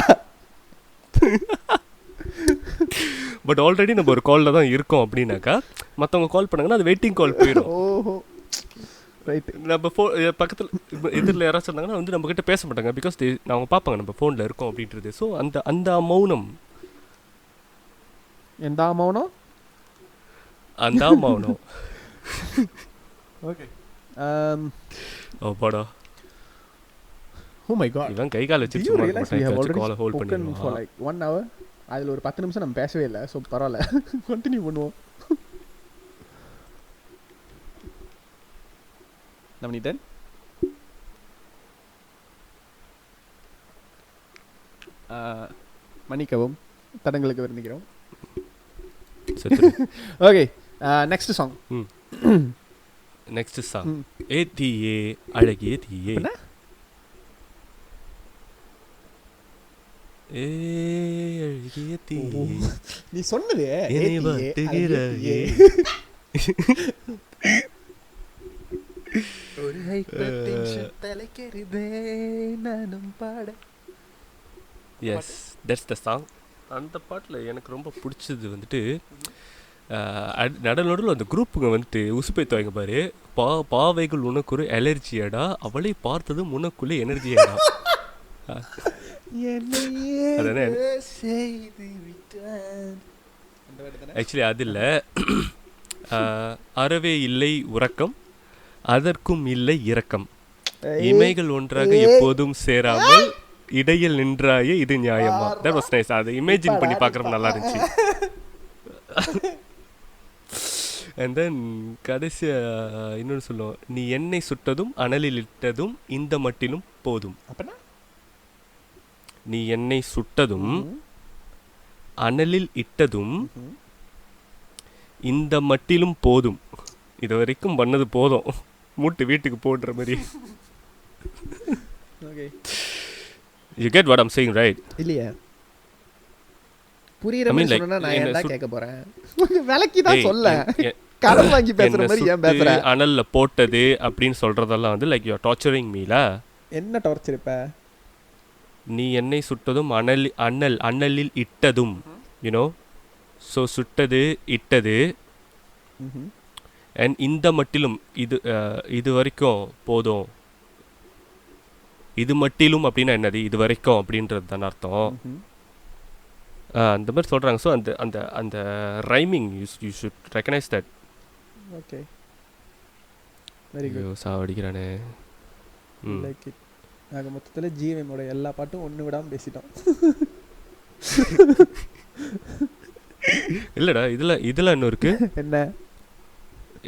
பட் ஆல்ரெடி நம்ம ஒரு காலில் தான் இருக்கோம் அப்படின்னாக்கா மற்றவங்க கால் பண்ணாங்கன்னா அது வெயிட்டிங் கால் போயிடும். ஓஹோ ரைட். நம்ம பக்கத்தில் எதிரில் யாராச்சும் இருந்தாங்கன்னா வந்து நம்மக்கிட்ட பேச மாட்டாங்க. பிகாஸ் அவங்க பார்ப்பாங்க நம்ம ஃபோனில் இருக்கோம் அப்படின்றது. ஸோ அந்த மௌனம். எந்த மௌனம்? அந்த மௌனம். ஓகே. ஓ பாடா. Oh my god. இவன் கை கால் வச்சு காலை ஹோல்ட் பண்ணிடுவான். For like 1 hour. அதில் ஒரு 10 நிமிஷம் நம்ம பேசவே இல்லை. ஸோ பரவாயில்ல, கண்டினியூ பண்ணுவோம். நவநீதன் மன்னிக்கவும், தடங்களுக்கு வருந்துகிறோம். Okay next song. Next song ஏ தீயே அழகிய தீயே. ஏ நீ சொன்னது என்னை வாட்டுகிறாயே. ஒரு ஹைப்பர்டென்ஷன் தலைக்கருதே நானும் பாட. Yes, that's the song. அந்த பாட்டில் எனக்கு ரொம்ப பிடிச்சது வந்துட்டு நடுவில் அந்த குரூப்புங்க வந்துட்டு உசுப்பேத்துவாங்க பாரு. பாவைகள் உனக்கு ஒரு அலர்ஜியடா, அவளை பார்த்ததும் உனக்குள்ளே எனர்ஜியடா. ஆக்சுவலி அது இல்லை, அறவே இல்லை உறக்கம், அதற்கும் இல்லை இரக்கம், இமைகள் ஒன்றாக எப்போதும் சேராமல் இடையில் நின்றாயே இது நியாயமா. That was nice. அதை இமேஜின் பண்ணி பார்க்குறப்ப நல்லா இருந்துச்சு. அண்ட் தென் கடைசி இன்னொன்று சொல்லுவோம், நீ என்னை சுட்டதும் அனலில் இட்டதும் இந்த மட்டிலும் போதும். நீ என்னை சுட்டதும் அனலில் இட்டதும் இந்த மட்டிலும் போதும். இது வரைக்கும் பண்ணது போதும், மூட்டு வீட்டுக்கு போடுற மாதிரி. You get what I'm saying, right? இல்லையா? புரியுற மாதிரி சொன்னா நான் என்ன கேட்க போறேன்? விளக்கி தான் சொல்ல. கடன் வாங்கி பேசுற மாதிரி ஏன் பேசுற? அனல்ல போட்டது அப்படின்னு சொல்றதெல்லாம் வந்து லைக் யூ ஆர் டார்ச்சரிங் மீல. என்ன டார்ச்சர் இப்ப? நீ என்னை சுட்டதும் அனலில் இட்டதும், you know, so சுட்டது இட்டது, and இந்த மட்டிலும் இது வரைக்கும் போதும். இது மட்டிலும் அப்படின்னா என்னது? இது வரைக்கும் அப்படின்றது தான் அர்த்தம். அந்த மாதிரி சொல்கிறாங்க. ஸோ அந்த அந்த அந்த rhyming you should recognise that. Okay, very good. சாவடிக்கிறானே. Like it. நாங்கள் மொத்தத்தில் ஜிஎம்மோட எல்லா பாட்டும் ஒன்று விடாமல் பேசிட்டோம். இல்லைடா, இதில் இன்னும் இருக்கு. என்ன?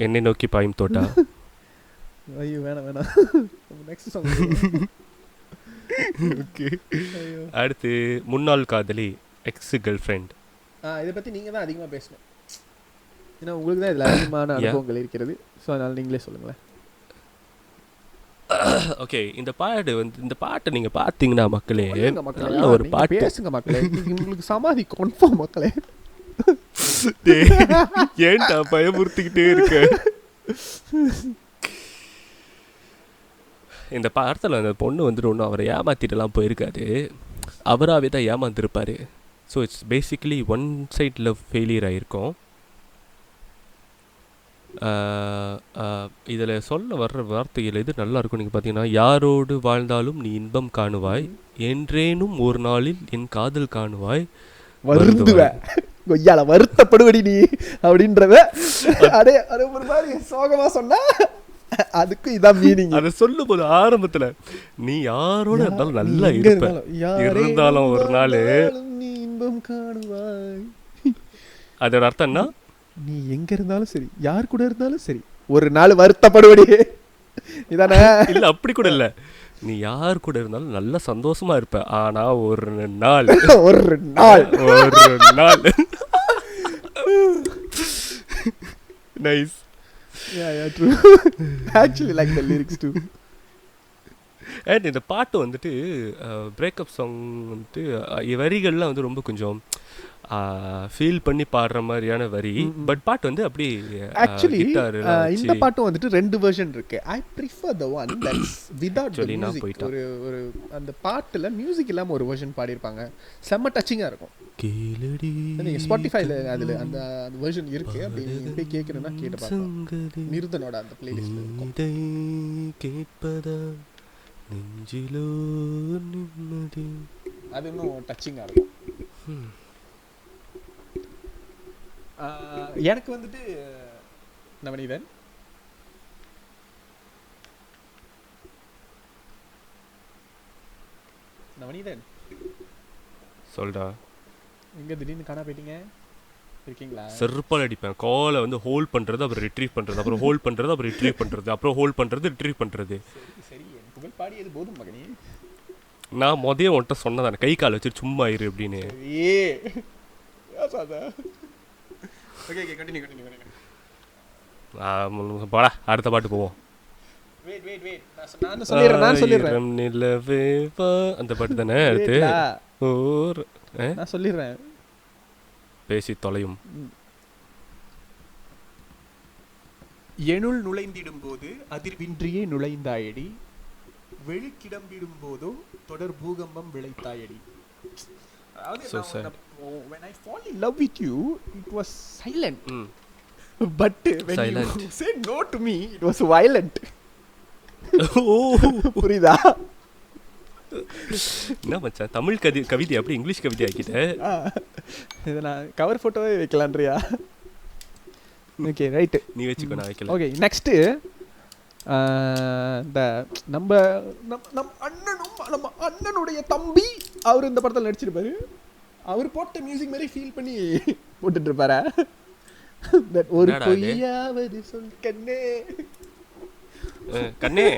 என்னை நோக்கி பாயும் தோட்டா. ஐயோ வேணாம். Next song. ஓகே, அடுத்து முன்னாள் காதலி, எக்ஸ் கேர்ள் ஃப்ரெண்ட். இதை பற்றி நீங்கள் தான் அதிகமாக பேசணும், ஏன்னா உங்களுக்கு தான் இதில் அதிகமான அனுபவங்கள் இருக்கிறது. ஸோ அதனால் நீங்களே சொல்லுங்களேன். ஓகே, இந்த பாட்டை நீங்கள் பார்த்தீங்கன்னா மக்களே, நல்ல ஒரு பாட்டு. பேசுங்க மக்களே, உங்களுக்கு சமாதி கன்ஃபார்ம் மக்களே. ஏன்டா பயமுறுத்திக்கிட்டே இருக்க? இந்த படத்தில் அந்த பொண்ணு வந்துட்டு ஒன்றும் அவரை ஏமாத்திட்டுலாம் போயிருக்காது, அவராகவே தான் ஏமாந்துருப்பார். So it's basically one side love failure ஆகிருக்கும். இதில் சொல்ல வர்ற வார்த்தைகள் எது நல்லா இருக்கும் நீங்கள் பார்த்தீங்கன்னா, யாரோடு வாழ்ந்தாலும் நீ இன்பம் காணுவாய், என்றேனும் ஒரு நாளில் என் காதல் காணுவாய், கொய்யால வருத்தப்படுவடி நீ அப்படின்றத அடே அது ஒரு மாதிரி சோகமா சொன்னா அதுக்கு இதான் மீனிங். அதை சொல்லும் போது ஆரம்பத்துல நீ யாரோட இருந்தாலும் நல்லா இருப்ப, இருந்தாலும் ஒரு நாள் நீ இன்பம் காணுவாய், அதோட அர்த்தம் என்ன? நீ எங்க இருந்தாலும் சரி, யார் கூட இருந்தாலும் சரி, ஒரு நாள் வருத்தப்படுவடி இதானே? இல்ல அப்படி கூட இல்ல, நீ யார் கூட இருந்தாலும் நல்லா சந்தோஷமா இருப்ப, ஆனா ஒரு நாள் ஒரு நாள் nice. Yeah, true. Actually like the lyrics too. And இந்த பாட்டு வந்துட்டு பிரேக்கப் சாங் வந்துட்டு வரிகள்லாம் வந்து ரொம்ப கொஞ்சம் ஃபீல் பண்ணி பாடுற மாதிரியான வரி. பட் பாட்டு வந்து அப்படி ஆக்சுவலி இந்த பாட்டும் வந்துட்டு ரெண்டு வெர்ஷன் இருக்கு. I prefer the one that's without the music. ஒரு அந்த பாட்டுல மியூசிக் இல்லாம ஒரு வெர்ஷன் பாடி இருப்பாங்க, செம்ம டச்சிங்கா இருக்கும். நீங்க ஸ்பாட்டிஃபைல அதுல அந்த வெர்ஷன் இருக்கு, அப்படி இப்படி கேக்குறேன்னா கேட்டு பாருங்க. நிருதனோட அந்த பிளேலிஸ்ட்ல இருக்கும். கேட்பதா நெஞ்சிலோ நிம்மதி, அது இன்னும் டச்சிங்கா இருக்கும். எனக்கு வந்துட்டு நவநீதன் சொல்டா, எங்க திடீர்னு காணா போயிட்டீங்க? இருக்கீங்களா? செருப்பால் அடிப்பேன். காலை வந்து ஹோல்ட் பண்றது, அப்புறம் ரிட்ரீவ் பண்றது, அப்புறம் ஹோல்ட் பண்றது, அப்புறம் ரிட்ரீவ் பண்றது, அப்புறம் ஹோல்ட் பண்றது, ரிட்ரீவ் பண்றது. சரி, என் புகழ் பாடியது போதும் மகனே. நான் முதல்ல உன்கிட்ட சொன்னதானே கை கால் வச்சு சும்மா இரு அப்படின்னு. போடா, அடுத்த பாட்டு போவோம். அந்த பாட்டு தானே அடுத்து. நான் சொல்லிடுறேன். பேசி தொலையும். எனுள் நுழைந்திடும் போது அதிர்வின்றியே நுழைந்தாயடி, வெளிக்கிடம்பிடும் போதோ தொடர் பூகம்பம் விளைத்தாயடி. So sad. When I fall in love with you, it was silent. But when Silent. you said no to me, it was violent. புரியுதா? என்ன மச்சான், தமிழ் கவிதை அப்படி இங்கிலீஷ் கவிதை ஆக்கிட்ட. இதை நான் கவர் ஃபோட்டோவே வைக்கலான்றியா? ஓகே ரைட்டு, நீ வச்சுக்கோ, நான் வைக்கல. ஓகே நெக்ஸ்ட்டு இந்த நம்ம அண்ணனுடைய தம்பி அவர் இந்த படத்தில் நடிச்சிருப்பாரு. அவர் போட்ட மியூசிக் மாதிரி ஃபீல் பண்ணி போட்டுட்டு இருப்பாரு. ஒரு பொய்யாவது சொல் கண்ணே கண்ணே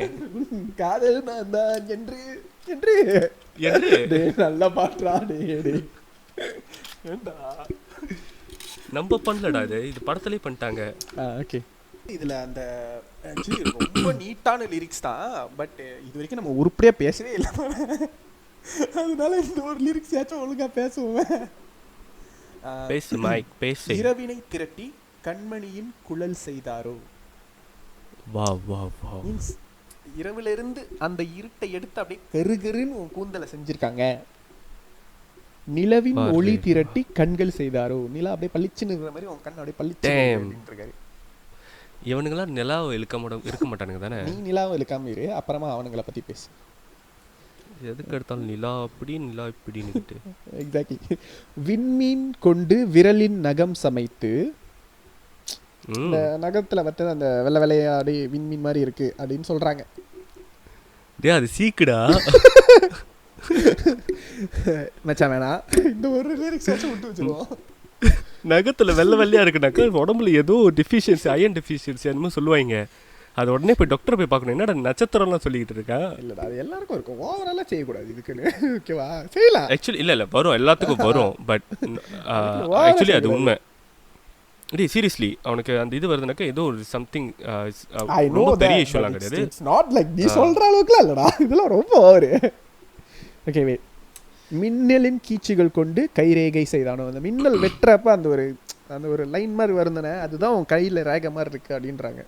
காதல் நான் தான் என்று என்று நல்லா பாட்டுறா. நம்ம பண்ணலடா, இது படத்துலயே பண்ணிட்டாங்க. ஓகே, இதில் அந்த ரொம்ப நீட்டான லிரிக்ஸ் தான். பட் இது வரைக்கும் நம்ம உருப்படியாக பேசவே இல்லை. அதனால இந்த ஒரு லிரிக்ஸ் ஏச்சும் ஒழுங்காக பேசுவோம். பேசு மைக், பேசு. இரவினை திரட்டி கண்மணியின் குழல் செய்தாரோ. வா வா வா. மீன்ஸ் இரவுல இருந்து அந்த இருட்டை எடுத்து அப்படியே கருகருன்னு உன் கூந்தலை செஞ்சிருக்காங்க. நிலவின் ஒளி திரட்டி கண்கள் செய்தாரோ. நிலா அப்படியே பளிச்சுன்னு இருக்கிற மாதிரி உன் கண் அப்படியே பளிச்சு. இவனுங்களாம் நிலாவை இருக்க மாட்டானுங்க தானே. நீ நிலாவை இழுக்காம இரு, அப்புறமா அவனுங்களை பத்தி பேசு. எதுக்கு எடுத்தாலும் நிலா அப்படி நிலா இப்படின்னு. எக்ஸாக்ட்லி. விண்மீன் கொண்டு விரலின் நகம் சமைத்து, இந்த நகத்துல வந்து அந்த வெள்ளை வெள்ளையாடி விண்மீன் மாதிரி இருக்கு அப்படின்னு சொல்றாங்க. டேய் அது சீக்குடா. மச்சான் வேணா, இந்த ஒரு லிரிக்ஸ் விட்டு வச்சிருவோம். நகத்துல வெள்ளை வெள்ளையா இருக்குனாக்கா உடம்புல ஏதோ டெஃபிஷியன்சி, அயன் டெஃபிஷியன்சி என்னமோ சொல்லுவாங்க. அது உடனே போய் டாக்டர் போய் பார்க்கணும். என்னடா நட்சத்திரம்லாம் சொல்லிக்கிட்டு இருக்கா? இல்லடா, அது எல்லாருக்கும் இருக்கும். ஓவராலாக செய்யக்கூடாது இதுக்குன்னு. ஓகேவா, செய்யலாம். ஆக்சுவலி இல்லை வரும், எல்லாத்துக்கும் வரும். பட் ஆக்சுவலி அது உண்மை. டேய் சீரியஸ்லி, அவனுக்கு அந்த இது வருதுனாக்கா ஏதோ ஒரு சம்திங் ரொம்ப பெரிய இஷ்யூலாம் கிடையாது. இட்ஸ் நாட் லைக் நீ சொல்ற அளவுக்குலாம் இல்லடா, இதெல்லாம் ரொம்ப ஓவர். Okay wait. மின்னலின் கீச்சுகள் கொண்டு கைரேகை செய்தானோ. அந்த மின்னல் வெட்டுறப்ப அந்த ஒரு லைன் மாதிரி வருந்தன, அதுதான் உன் கையில் ரேகை மாதிரி இருக்கு அப்படின்றாங்க.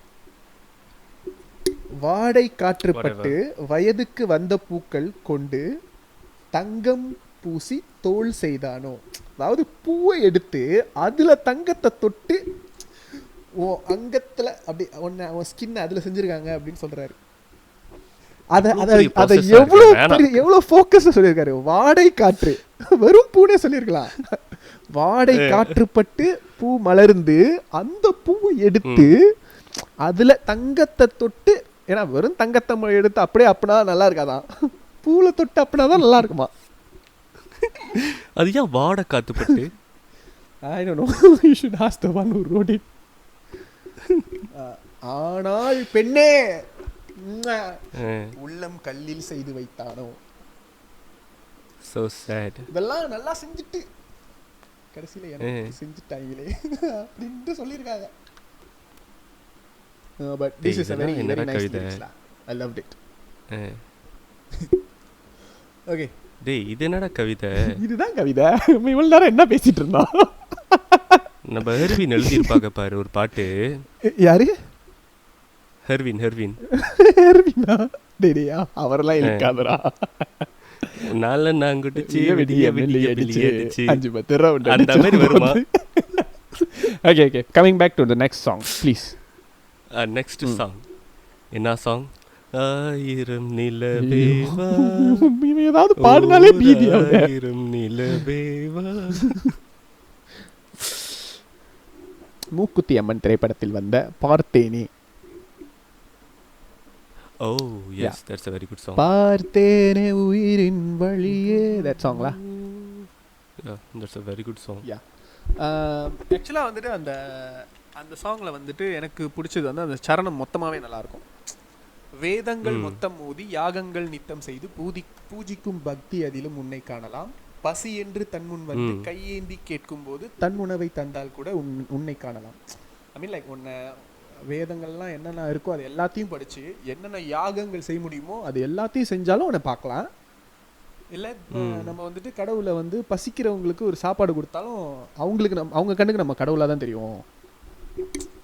வாடை காற்றுப்பட்டு வயதுக்கு வந்த பூக்கள் கொண்டு தங்கம் பூசி தோல் செய்தானோ. அதாவது பூவை எடுத்து அதுல தங்கத்தை தொட்டு ஓ அங்கத்துல அப்படி ஒன்னு அவன் ஸ்கின் அதுல செஞ்சிருக்காங்க அப்படின்னு சொல்றாரு. அதை எவ்வளவு ஃபோக்கஸ் சொல்லியிருக்காரு. வாடை காற்று, வெறும் பூனே சொல்லியிருக்கலாம். வாடை காற்றுப்பட்டு பூ மலர்ந்து அந்த பூவை எடுத்து அதுல தங்கத்தை தொட்டு, ஏன்னா வெறும் தங்கத்தை எடுத்து அப்படியே அப்படின்னா நல்லா இருக்காதான், பூல தொட்டு அப்படின்னா தான் நல்லா இருக்குமா. அது ஏன் வாடை காத்துப்பட்டு? I don't know. You should ask the one who wrote it. ஆனால் பெண்ணே உள்ளம் கல்லில் செய்து வைத்தானோ. So sad. இதெல்லாம் நல்லா செஞ்சுட்டு கடைசியில எனக்கு செஞ்சுட்டாங்களே அப்படின்னு சொல்லியிருக்காங்க. But this is a very nice lyrics. I loved it. Okay. டேய் இது என்னடா கவிதை? இதுதான் கவிதை. இவ்வளவு நேரம் என்ன பேசிட்டு இருந்தோம்? நம்ம ஹெர்வின் எழுதியிருப்பாங்க பாரு ஒரு பாட்டு. யாரு? ஹெர்வினா? டேடியா அவரெல்லாம் இருக்காதரா. நாள நான் குடிச்சு விடிய விடிய விடியடிச்சு 5-10 ரவுண்ட் அந்த மாதிரி வருமா? Okay, coming back to the next song please. Next song. என்ன சாங்? ஆயிரம் நிலவேவா. ஏதாவது பாடினாலே பீதி. ஆயிரம் நிலவேவா. மூக்குத்தி அம்மன் திரைப்படத்தில் வந்த பார்த்தேனே. Oh yes, that's a very good song. பார்த்தேனே உயிரின் வழியே. that song la. Yeah, that's a very good song. Yeah. ஆக்சுவலா வந்துட்டு அந்த சாங்ல வந்துட்டு எனக்கு பிடிச்சது வந்து அந்த சரணம் மொத்தமாவே நல்லா இருக்கும். வேதங்கள் மொத்தம் மோதி யாகங்கள் நித்தம் செய்து பூஜிக்கும் பக்தி அதிலும் உன்னை காணலாம். பசி என்று தன் முன் வந்து கையேந்தி கேட்கும் போது தன் உணவை தந்தால் கூட உன்னை காணலாம். ஐ மீன் லைக் உன்னை வேதங்கள்லாம் என்னென்ன இருக்கோ அது எல்லாத்தையும் படிச்சு என்னென்ன யாகங்கள் செய்ய முடியுமோ அது எல்லாத்தையும் செஞ்சாலும் உன்னை பார்க்கலாம். இல்லை நம்ம வந்துட்டு கடவுளை வந்து பசிக்கிறவங்களுக்கு ஒரு சாப்பாடு கொடுத்தாலும் அவங்களுக்கு அவங்க கண்ணுக்கு நம்ம கடவுளாக தான் தெரியும்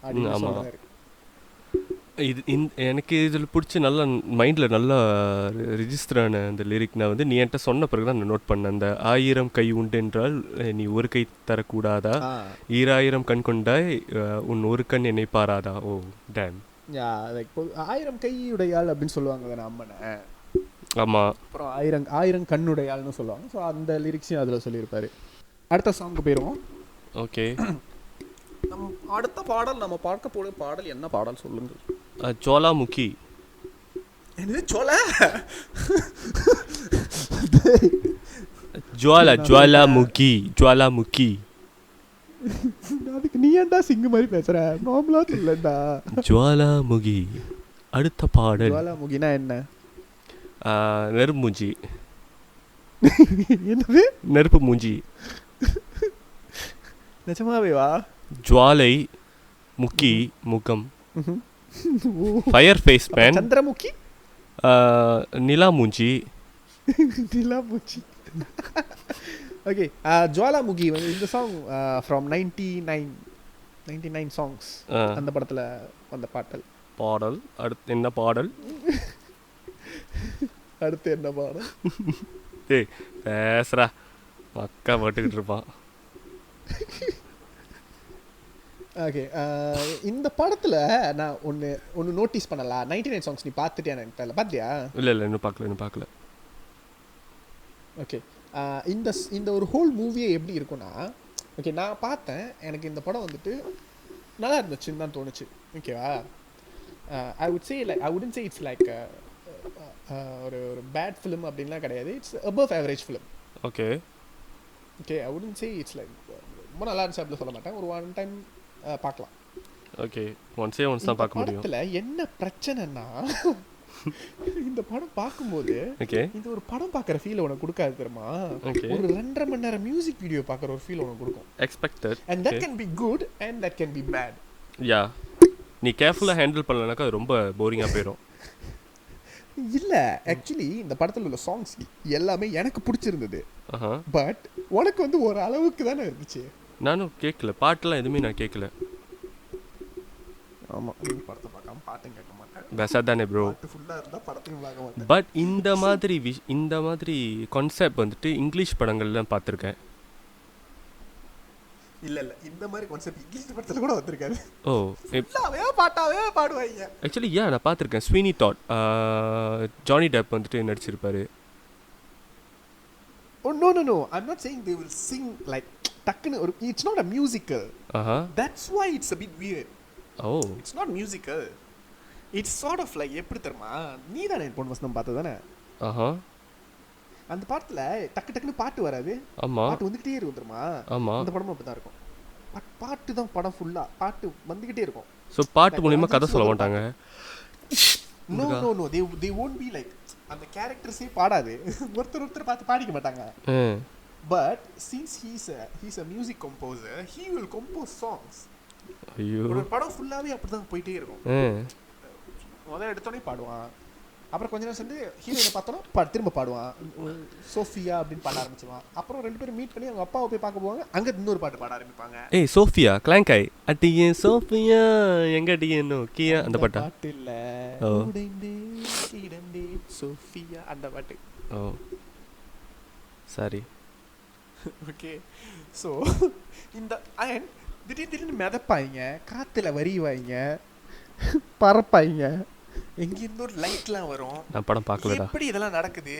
அப்படின்னு ஆமாம். சொல்றாரு. எனக்கு இதில் பிடிச்சி நல்லா மைண்டில் நல்லா ரிஜிஸ்டர் ஆன அந்த லிரிக் நான் வந்து நீ என்கிட்ட சொன்ன பிறகு தான் நான் நோட் பண்ணேன். அந்த 1000 கை உண்டென்றால் நீ ஒரு கை தரக்கூடாதா, 2000 கண் கொண்டாய் உன் ஒரு கண் என்னை பாராதா. ஓ டேம். லைக் 1000 கையுடையாள் அப்படின்னு சொல்லுவாங்க தானே அம்மனை. ஆமாம். அப்புறம் 1000 கண்ணுடையாள்னு சொல்லுவாங்க. ஸோ அந்த லிரிக்ஸையும் அதில் சொல்லியிருப்பாரு. அடுத்த சாங்க்கு போயிடுவோம். ஓகே. அடுத்த பாடல் நம்ம பார்க்க போகிற பாடல் என்ன பாடல் சொல்லுங்க. ஜுவாலாமுகி. என்னது சோழ? ஜுவாலாமுகி. ஜுவாலாமுகி. அதுக்கு நீ ஏன்டா சிங்கு மாதிரி பேசுற? நார்மலா சொல்லடா. ஜுவாலாமுகி. அடுத்த பாடல். ஜுவாலாமுகினா என்ன? நெருப்பு மூஞ்சி. என்னது நெருப்பு மூஞ்சி? நிஜமாவே வா? ஜுவாலை முக்கி முகம். Fire face man. சந்திரமுகி. நிலா மூஞ்சி. நிலாமுச்சி. ஓகே. ஜுவாலாமுகி வந்து இந்த சாங் ஃப்ரம் 99 சாங்ஸ் அந்த படத்தில் வந்த பாடல். பாடல். அடுத்து என்ன பாடல்? அடுத்து என்ன பாடல்? ஏய் பேசுறா அக்கா போட்டுக்கிட்டு இருப்பான். ஓகே. இந்த படத்தில் நான் ஒன்று நோட்டீஸ் பண்ணலாம். 99 சாங்ஸ் நீ பார்த்துட்டியா? எனக்கு தெரியல. பார்த்தியா? இல்லை இன்னும் பார்க்கல. ஓகே. இந்த ஒரு ஹோல் மூவியே எப்படி இருக்குன்னா, ஓகே நான் பார்த்தேன், எனக்கு இந்த படம் வந்துட்டு நல்லா இருந்துச்சுன்னு தான் தோணுச்சு. ஓகேவா? ஐ வுடன்ட் சே இட்ஸ் லைக் ஒரு பேட் ஃபிலிம் அப்படின்லாம் கிடையாது. It's above average film. Okay. I wouldn't say it's like ரொம்ப நல்லா இருந்துச்சு அப்படின்னு சொல்ல மாட்டேன். ஒரு ஒன் டைம் பார்க்கலாம். ஓகே. ஒன்ஸ் தான் பார்க்க முடியும். படத்தில் என்ன பிரச்சனைன்னா, இந்த படம் பார்க்கும்போது இந்த ஒரு படம் பார்க்குற ஃபீல் உனக்கு கொடுக்காது தெரியுமா? ஒரு 2.5 மணி நேரம் மியூசிக் வீடியோ பார்க்குற ஒரு ஃபீல் உனக்கு கொடுக்கும். Expected. And that can be good and that can be bad. Yeah, நீ கேர்ஃபுல்லாக ஹேண்டில் பண்ணலனாக்கா அது ரொம்ப போரிங்காக போயிடும். இல்லை, ஆக்சுவலி இந்த படத்தில் உள்ள சாங்ஸ் எல்லாமே எனக்கு பிடிச்சிருந்தது. பட் உனக்கு வந்து ஒரு அளவுக்கு தானே இருந்துச்சு. நானும் கேட்கல, பாட்டெலாம் எதுவுமே நான் கேட்கல. ஆமாம், நீங்கள் படத்தை பார்க்காம பாட்டும் கேட்க மாட்டேன். பெசாதானே ப்ரோ. ஃபுல்லாக இருந்தால் படத்தையும் பார்க்க மாட்டேன். பட் இந்த மாதிரி கான்செப்ட் வந்துட்டு இங்கிலீஷ் படங்கள்லாம் பார்த்துருக்கேன். இல்லை இந்த மாதிரி கான்செப்ட் இங்கிலீஷ் படத்தில் கூட வந்திருக்காரு. ஓ, பாட்டாவே பாடுவாங்க. ஆக்சுவலி நான் பார்த்துருக்கேன். ஸ்வீனி டாட், ஜானி டெப் வந்துட்டு நடிச்சிருப்பாரு. Oh no, I'm not saying they will sing like டக்குன்னு ஒரு, it's not a musical. That's why it's a bit weird. Oh, it's not musical. It's sort of like எப்படி தெரியுமா, நீ தானே பொண்ணு வசனம் பார்த்து தானே? அந்த பாட்டுல டக்குன்னு பாட்டு வராது. ஆமா, பாட்டு வந்துகிட்டே இருக்கும் தெரியுமா? ஆமா, அந்த படமும் அப்படிதான் இருக்கும். பாட்டு தான் படம் ஃபுல்லா, பாட்டு வந்துகிட்டே இருக்கும். சோ பாட்டு மூலமா கதை சொல்ல மாட்டாங்க. No, they won't be like, அந்த கேரக்டர்ஸே பாடாது, ஒருத்தர் பார்த்து பாடிக்க மாட்டாங்க. But since he's a music composer, he will compose songs. ஐயோ, ஒரு படம் ஃபுல்லாவே அப்படிதான் போயிட்டே இருக்கும். முதல்ல எடுத்தோடனே பாடுவான், அப்புறம் கொஞ்ச நேரம் சென்று ஹீரோயினை பார்த்தோன்னா திரும்ப பாடுவான், சோஃபியா அப்படின்னு பாட ஆரம்பிச்சிருவான். அப்புறம் 2 பேரும் மீட் பண்ணி அவங்க அப்பாவை போய் பார்க்க போவாங்க, அங்கே இன்னொரு பாட்டு பாட ஆரம்பிப்பாங்க. ஏய் சோஃபியா கிளாங்காய் அட்டியன் சோஃபியா எங்க அட்டியன் நோக்கியா அந்த பாட்டு இல்ல, சோஃபியா அந்த பாட்டு. ஓ சரி, ஓகே. ஸோ இந்த திடீர்னு மிதப்பாங்க, காற்றுல வரிவாங்க, பறப்பாங்க, எங்கேருந்து ஒரு லைட்லாம் வரும். நான் படம் பார்க்கலடா. எப்படி இதெல்லாம் நடக்குது?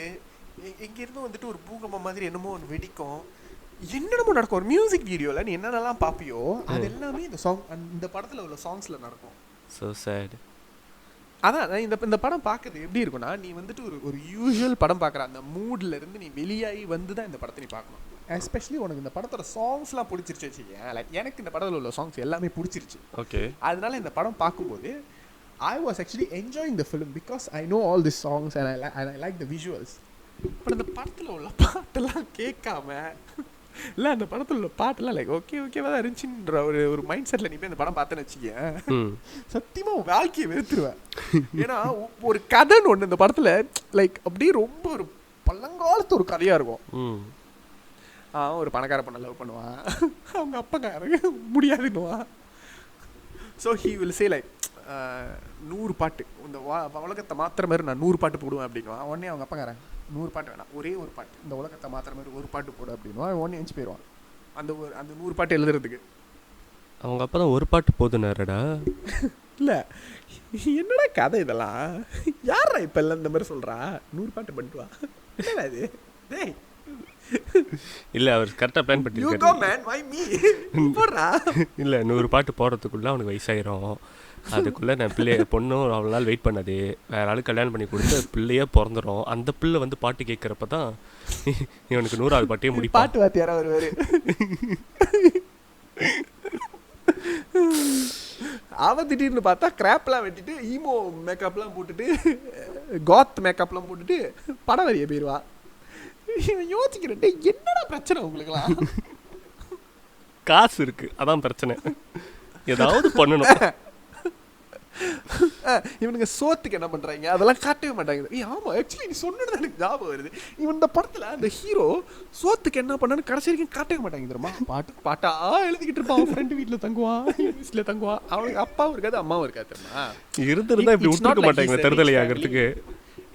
எங்கேருந்து வந்துட்டு ஒரு பூகம்பம் மாதிரி என்னமோ ஒன்று வெடிக்கும், என்னென்னமோ நடக்கும். ஒரு மியூசிக் வீடியோவில் நீ என்னென்னலாம் பார்ப்பியோ அது எல்லாமே இந்த படத்தில் உள்ள சாங்ஸில் நடக்கும். So sad. அதான் இந்த படம் பார்க்குறது எப்படி இருக்குன்னா, நீ வந்துட்டு ஒரு யூஷுவல் படம் பார்க்குற அந்த மூடில் இருந்து நீ வெளியாகி வந்து தான் இந்த படத்தை நீ பார்க்கணும். எஸ்பெஷலி உனக்கு இந்த படத்தோட சாங்ஸ்லாம் பிடிச்சிருச்சு வச்சுக்கேன். லைக் எனக்கு இந்த படத்தில் உள்ள சாங்ஸ் எல்லாமே பிடிச்சிருச்சு. ஓகே, அதனால இந்த படம் பார்க்கும்போது I was actually enjoying the film because I know all these songs and I like the visuals. But இந்த படத்தில் உள்ள பாட்டெல்லாம் கேட்காம, இல்லை அந்த படத்தில் உள்ள பாட்டெல்லாம் லைக் ஓகேவா தான் இருந்துச்சுன்ற ஒரு மைண்ட் செட்டில் நீ போய் இந்த படம் பார்த்தேன்னு வச்சுக்கேன், சத்தியமாக வாழ்க்கையை வெறுத்துருவேன். ஏன்னா ஒரு கதைன்னு ஒன்று இந்த படத்தில் லைக் அப்படியே ரொம்ப ஒரு பழங்காலத்து ஒரு கதையாக இருக்கும். ம் அவன் ஒரு பணக்கார பொண்ணை லவ் பண்ணுவான், அவங்க அப்பாக்காரங்க முடியாதுன்னுவான். So he will say like 100 பாட்டு இந்த உலகத்தை மாத்திர மாதிரி நான் 100 பாட்டு போடுவேன் அப்படின்னுவான். உடனே அவங்க அப்பாக்காரன் 100 பாட்டு வேணாம், ஒரே ஒரு பாட்டு இந்த உலகத்தை மாத்திர மாதிரி ஒரு பாட்டு போடு அப்படின்னுவான். உடனே எஞ்சி போயிடுவான் அந்த 100 பாட்டு எழுதுறதுக்கு. அவங்க அப்போ தான் ஒரு பாட்டு போதுனாரடா. இல்லை என்னடா கதை இதெல்லாம், யாரா இப்போ எல்லாம் இந்த மாதிரி சொல்கிறா 100 பாட்டு பண்ணிட்டு வா, என்னடா இது டேய். இல்லை அவர் கரெக்டாக பிளான் பண்ணிருக்காரு. இல்லை 100 பாட்டு போடுறதுக்குள்ளே அவனுக்கு வயசாயிரும், அதுக்குள்ளே நான் பொண்ணும் அவ்வளோ நாள் வெயிட் பண்ணாது, வேற ஆளு கல்யாணம் பண்ணி கொடுத்து பிள்ளையே பிறந்துடும், அந்த பிள்ளை வந்து பாட்டு கேட்குறப்ப தான் இவனுக்கு 100வது பாட்டையே முடியும். பாட்டு வாத்தியாரா வருவார். அவன் திடீர்னு பார்த்தா கிராப்லாம் வெட்டிட்டு ஈமோ மேக்கப்லாம் போட்டுட்டு காத் மேக்கப்லாம் போட்டுட்டு படம் வரைய போயிடுவா. யோசிக்கிறேன் என்னடா பிரச்சனை உங்களுக்குலாம்? காசு இருக்கு அதான் பிரச்சனை, ஏதாவது பண்ணணும். இவனுங்க சோத்துக்கு என்ன பண்றாங்க அதெல்லாம் காட்டவே மாட்டாங்க. ஆமா ஆக்சுவலி நீ சொன்னது எனக்கு ஞாபகம் வருது. இவன் இந்த படத்துல அந்த ஹீரோ சோத்துக்கு என்ன பண்ணான்னு கடைசி வரைக்கும் காட்டவே மாட்டாங்க தெரியுமா? பாட்டா எழுதிக்கிட்டு இருப்பான், அவன் ஃப்ரெண்டு வீட்டுல தங்குவான், வீட்டுல தங்குவான், அவனுக்கு அப்பாவும் இருக்காது அம்மாவும் இருக்காது தெரியுமா? இருந்திருந்தா இப்படி விட்டுருக்க மாட்டாங்க தருதலை ஆகிறதுக்கு.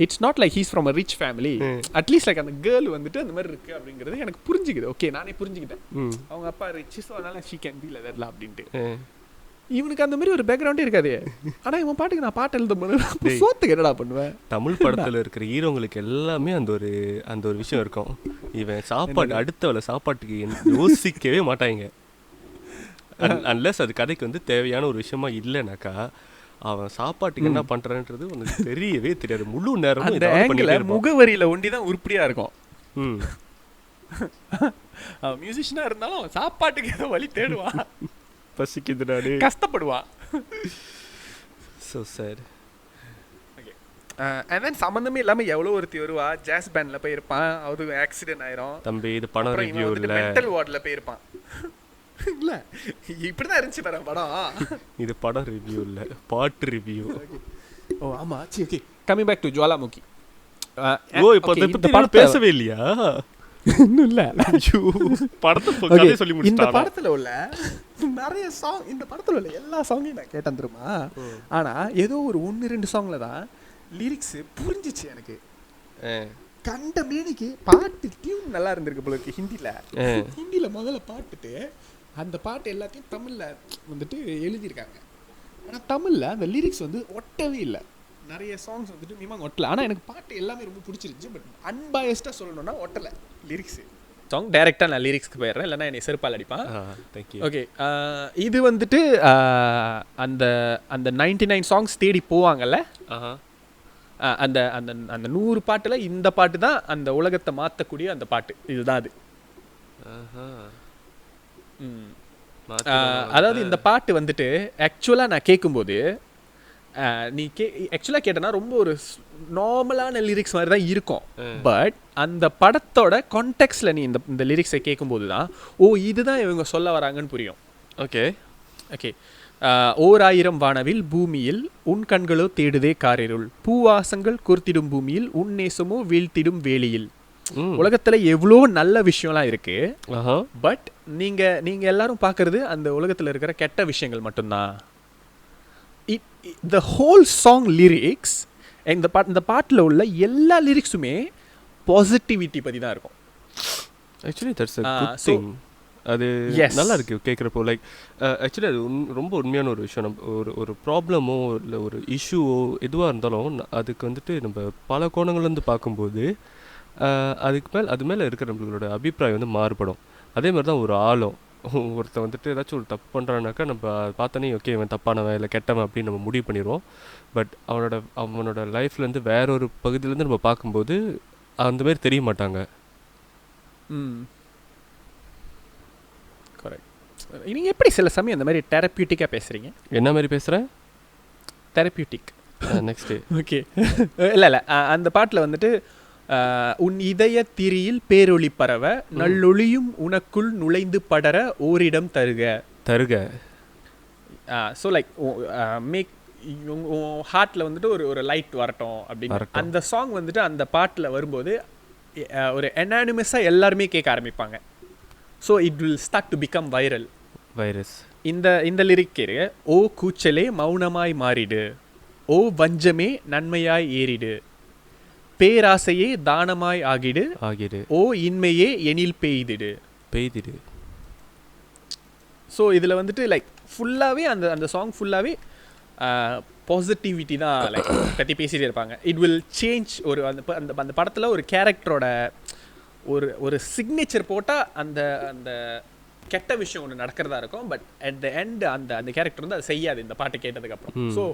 It's not like he's from a rich family, at least like அந்த கேர்ள் வந்துட்டு அந்த மாதிரி இருக்கு அப்படிங்கிறது எனக்கு புரிஞ்சுக்குது. ஓகே நானே புரிஞ்சுக்கிட்டேன், அவங்க அப்பா ரிச் ஸோ அதனால she can be like that அப்படின்ட்டு. இவனுக்கு அந்த மாதிரி ஒரு பேக்ரவுண்டே இருக்காது. ஆனா இவன் பாட்டுக்கு நான் பாட்டு எழுத பண்ணுவேன், சோத்துக்கு என்னடா பண்ணுவேன்? தமிழ் படத்துல இருக்கிற ஹீரோங்களுக்கு எல்லாமே அந்த ஒரு விஷயம் இருக்கும். இவன் சாப்பாடு அடுத்தவளை சாப்பாட்டுக்கு யோசிக்கவே மாட்டாங்க. அன்லெஸ் அது கதைக்கு வந்து தேவையான ஒரு விஷயமா இல்லைனாக்கா அவன் சாப்பாட்டுக்கு என்ன பண்றான்றது உனக்கு தெரியவே தெரியாது. முழு நேரமும் முகவரியில ஒண்டிதான் உருப்படியா இருக்கும். அவன் மியூசிஷியனா இருந்தாலும் அவன் சாப்பாட்டுக்கு ஏதோ வழி தேடுவான், பசிக்குதுனாலே கஷ்டப்படுவான். ஸோ சார் அண்ட் தென் சம்மந்தமே இல்லாமல் எவ்வளோ ஒருத்தி வருவா, ஜாஸ் பேண்டில் போயிருப்பான், அவரு ஆக்சிடென்ட் ஆயிரும். தம்பி இது படம் ரிவ்யூ இல்லை, மென்டல் வார்டில் போயிருப்பான். இல்லை இப்படிதான் இருந்துச்சு பாரு படம். இது படம் ரிவ்யூ இல்லை, பாட்டு ரிவ்யூ. ஓ ஆமா சரி okay. Coming back to Jwalamukhi. ஓ இப்போ இந்த படம் பேசவே இல்லையா? இன்னும் இல்லை, படத்தை சொல்லி முடிச்சு. இந்த படத்தில் உள்ள நிறைய சாங், இந்த படத்தில் உள்ள எல்லா சாங்கையும் நான் கேட்டேன் தெரியுமா? ஆனால் ஏதோ ஒரு 1-2 சாங்கில் தான் லிரிக்ஸ் புரிஞ்சிச்சு எனக்கு. கண்ட மேனிக்கு பாட்டு டியூன் நல்லா இருந்திருக்கு போல இருக்கு. ஹிந்தியில் முதல்ல பாட்டுட்டு அந்த பாட்டு எல்லாத்தையும் தமிழில் வந்துட்டு எழுதியிருக்காங்க. ஆனால் தமிழில் அந்த லிரிக்ஸ் வந்து ஒட்டவே இல்லை. நிறைய சாங்ஸ் வந்துட்டு மினிமம் ஒட்டலை. ஆனால் எனக்கு பாட்டு எல்லாமே ரொம்ப பிடிச்சிருந்துச்சு. பட் அன்பயஸ்டாக சொல்லணும்னா ஒட்டலை லிரிக்ஸு. சாங் டைரெக்டாக நான் லிரிக்ஸ்க்கு போயிடுறேன், இல்லைனா என்னை செருப்பால் அடிப்பான். ஓகே இது வந்துட்டு அந்த அந்த 99 சாங்ஸ் தேடி போவாங்கல்ல, அந்த அந்த அந்த 100 பாட்டில் இந்த பாட்டு தான் அந்த உலகத்தை மாற்றக்கூடிய அந்த பாட்டு. இதுதான் அது. அதாவது இந்த பாட்டு வந்துட்டு ஆக்சுவலாக நான் கேட்கும்போது நீ ஆக்சுவலாக கேட்டனா ரொம்ப ஒரு நார்மலான லிரிக்ஸ் மாதிரி தான் இருக்கும். பட் அந்த படத்தோட கான்டெக்ட்ல நீ இந்த லிரிக்ஸை கேட்கும்போது தான் ஓ இதுதான் இவங்க சொல்ல வராங்கன்னு புரியும். Okay okay. ஓர் ஆயிரம் வானவில் பூமியில் உன் கண்களோ தேடுதே காரிருள், பூவாசங்கள் கோர்த்திடும் பூமியில் உன் நேசமோ வீழ்த்திடும் வேலியில். உலகத்துல எவ்வளோ நல்ல விஷயம்லாம் இருக்கு. பட் நீங்க எல்லாரும் பார்க்கறது அந்த உலகத்துல இருக்கிற கெட்ட விஷயங்கள் மட்டும்தான். The whole song lyrics, இந்த பாட்டில் உள்ள எல்லா லிரிக்ஸுமே பாசிட்டிவிட்டி பற்றி தான் இருக்கும். Actually that's a good thing. அது நல்லா இருக்குது கேட்குறப்போ. லைக் ஆக்சுவலி அது ரொம்ப உண்மையான ஒரு விஷயம். நம்ம ஒரு ப்ராப்ளமோ இல்லை ஒரு இஷ்யூவோ எதுவாக இருந்தாலும் அதுக்கு வந்துட்டு நம்ம பல கோணங்கள்லேருந்து பார்க்கும்போது அது மேலே இருக்கிற நம்மளோட அபிப்பிராயம் வந்து மாறுபடும். அதே மாதிரி தான் ஒரு ஆளும் ஒருத்தன் வந்துட்டு ஏதாச்சும் ஒரு தப்பு பண்ணுறான்னாக்கா நம்ம பார்த்தோன்னே ஓகே இவன் தப்பானவன் இல்லை கெட்டவன் அப்படின்னு நம்ம முடிவு பண்ணிடுவோம். பட் அவனோட லைஃப்லேருந்து வேற ஒரு பகுதியிலேருந்து நம்ம பார்க்கும்போது அந்த மாதிரி தெரிய மாட்டாங்க. கரெக்ட். நீங்கள் எப்படி சில சமயம் அந்த மாதிரி தெரப்பியூட்டிக்காக பேசுகிறீங்க? என்ன மாதிரி பேசுகிறேன்? தெரப்பியூட்டிக். Next okay. இல்லை அந்த பாட்டில் வந்துட்டு உன் இதய திரியில் பேரொளி பரவ நல்லொளியும் உனக்குள் நுழைந்து படர ஓரிடம் தருக. ஸோ லைக் மேக் ஹார்ட்டில் வந்துட்டு ஒரு லைட் வரட்டும் அப்படின்னு அந்த சாங் வந்துட்டு அந்த பாட்டில் வரும்போது ஒரு அனானிமஸாக எல்லாருமே கேட்க ஆரம்பிப்பாங்க. So it will start to become viral. Virus. இந்த லிரிக் ஓ கூச்சலே மௌனமாய் மாறிடு, ஓ வஞ்சமே நன்மையாய் ஏறிடு, பேராசையே தானமாய் ஆகிடு ஆகிடு, ஓ இன்மையே எனில் பெய்திடு பெய்திடு. ஸோ இதில் வந்துட்டு லைக் ஃபுல்லாகவே அந்த சாங் ஃபுல்லாகவே பாசிட்டிவிட்டி தான் லைக் பற்றி பேசிகிட்டே இருப்பாங்க. இட் வில் சேஞ்ச் ஒரு அந்த படத்தில் ஒரு கேரக்டரோட ஒரு சிக்னேச்சர் போட்டால் அந்த அந்த கெட்ட விஷயம் ஒன்று நடக்கிறதா இருக்கும். பட் அட் த எண்ட் அந்த கேரக்டர் வந்து அதை செய்யாது இந்த பாட்டு கேட்டதுக்கப்புறம். ஸோ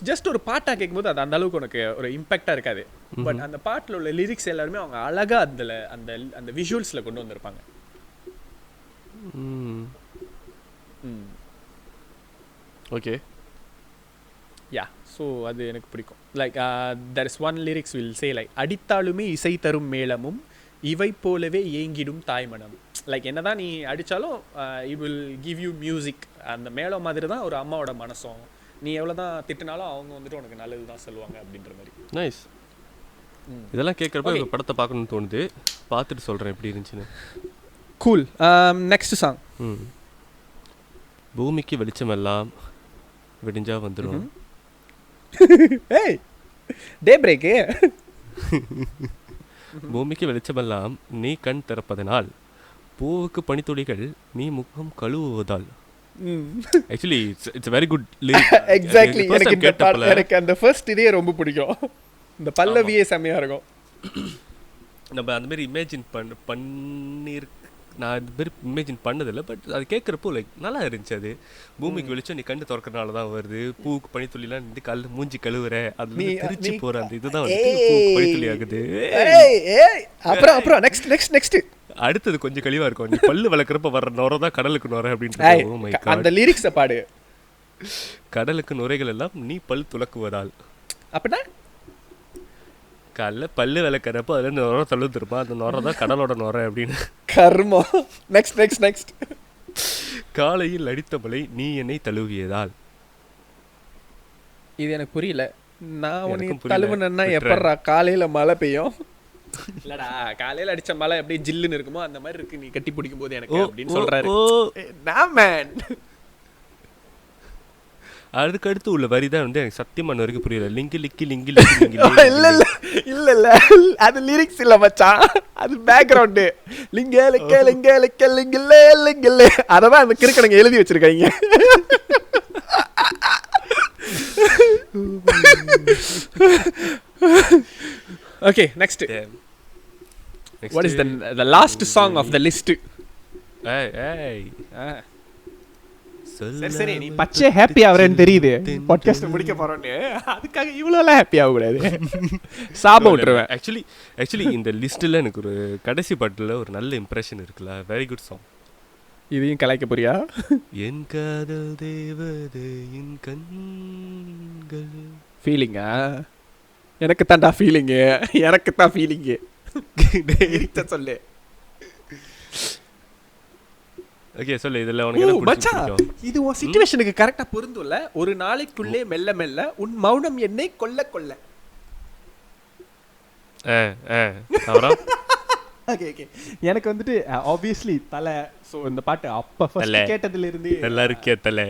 ஜஸ்ட் ஒரு பாட்டாக கேட்கும்போது அது அந்த அளவுக்கு உனக்கு ஒரு இம்பேக்டாக இருக்காது. பட் அந்த பாட்டில் உள்ள லிரிக்ஸ் எல்லாருமே அவங்க அழகாக அதில் அந்த விஷுவல்ஸில் கொண்டு வந்திருப்பாங்க. ஓகே, யா. ஸோ அது எனக்கு பிடிக்கும். Like there is one lyrics will say like அடித்தாலுமே இசை தரும் மேளமும் இவை போலவே ஏங்கிடும் தாய்மனம். லைக் என்னதான் நீ அடித்தாலும் it will give you music. அந்த மேளம் மாதிரி தான் ஒரு அம்மாவோட மனசும். நீ எவ்வளோ தான் திட்டினாலும் அவங்க வந்துட்டு உனக்கு நல்லது தான் சொல்லுவாங்க அப்படின்ற மாதிரி. நைஸ். இதெல்லாம் கேட்குறப்ப இந்த படத்தை பார்க்கணும்னு தோணுது. பார்த்துட்டு சொல்கிறேன் எப்படி இருந்துச்சுன்னு. கூல். Next song. பூமிக்கு வெளிச்சமெல்லாம் விடிஞ்சா வந்துடும். ஏய் டே பிரேக்கு. பூமிக்கு வெளிச்சமெல்லாம் நீ கண் திறப்பதனால், பூவுக்கு பனித்துளிகள் நீ முகம் கழுவுவதால். Actually it's very good lyric. Exactly. எனக்கு அந்த ஃபர்ஸ்ட் இதே ரொம்ப பிடிக்கும். இந்த பல்லவியே செம்மையா இருக்கும். நம்ம அந்த மாதிரி இமேஜின் பண்ணிருக்கு. நான் இது மாதிரி இமேஜின் பண்ணதில்லை. பட் அது கேட்குறப்போ லைக் நல்லா இருந்துச்சு. அது பூமிக்கு வெளிச்சம் நீ கண்டு திறக்கிறனால தான் வருது. பூவுக்கு பனித்துளிலாம் நீ மூஞ்சி கழுவுற, அது தெரிச்சு போகிற அந்த இதுதான் பனித்துளி ஆகுது. அப்புறம் நெக்ஸ்ட் அடுத்தது கொஞ்சம் கழிவா இருக்கும். நீ பல்லு வளர்க்குறப்ப வர்ற நுரை தான் கடலுக்கு நுரை அப்படின்னு அந்த லிரிக்ஸை பாடு. கடலுக்கு நுரைகள் எல்லாம் நீ பல் துலக்குவதால். அப்படின்னா காலைல பல்லு விளக்கிறப்போ அதில் நுரை தழுத்துருப்பான். அந்த நுரை தான் கடலோட நுரை அப்படின்னு. கர்மம். நெக்ஸ்ட் காலையில் அடித்த மழை நீ என்னை தழுவியதால். இது எனக்கு புரியல. நான் உனக்கு தழுவுனா எப்படா காலையில மழை பெய்யும்? இல்லடா, காலையில அடிச்ச மழை எப்படி ஜில்லுன்னு இருக்குமோ அந்த மாதிரி இருக்கு நீ கட்டி பிடிக்கும் போது எனக்கு அப்படின்னு சொல்றாரு. அதுக்கு அடுத்து உள்ள வரி தான் வந்து எனக்கு சத்தியமான வரைக்கும் புரியல. லிங்கி லிக்கி லிங்கி இல்ல அது லிரிக்ஸ் இல்ல மச்சான், அது பேக்ரவுண்ட். லிங்க லிக்க லிங்க லிக்க லிங்கில்லே லிங்கில்லே அததான் அந்த கிறுக்கனுங்க எழுதி வச்சிருக்காங்க. Okay, next. What is the last song of the list? சரி நீ பச்சை ஹாப்பி ஆவறேன்னு தெரியுது. பாட்காஸ்ட் முடிக்க போறோன்னு அதுக்காக இவ்வளோலாம் ஹாப்பி ஆகக்கூடாது. சாப விட்டுருவேன். ஆக்சுவலி இந்த லிஸ்ட்டில் எனக்கு ஒரு கடைசி பாட்டில் ஒரு நல்ல இம்ப்ரெஷன் இருக்குல்ல. Very good song. இதையும் கலாய்க்க போறியா? என் காதல் தேவதையின் கண்கள். ஃபீலிங்கா? எனக்கு தான்டா ஃபீலிங்கு. எனக்கு தான் ஃபீலிங்கு. சொல்லு. ஓகே சொல்லு. இதுல உனக்கு என்ன பிடிச்சிருக்கு? இது ஒரு சிச்சுவேஷனுக்கு கரெக்ட்டா பொருந்தும்ல. ஒரு நாளைக்குள்ளே மெல்ல மெல்ல உன் மௌனம் என்னை கொல்ல கொல்ல. அப்புறம் ஓகே எனக்கு வந்துட்டு ஆப்வியஸ்லி தலை. ஸோ இந்த பாட்டு அப்போ ஃபர்ஸ்ட் கேட்டதுல இருந்து எல்லாருக்கே தலை.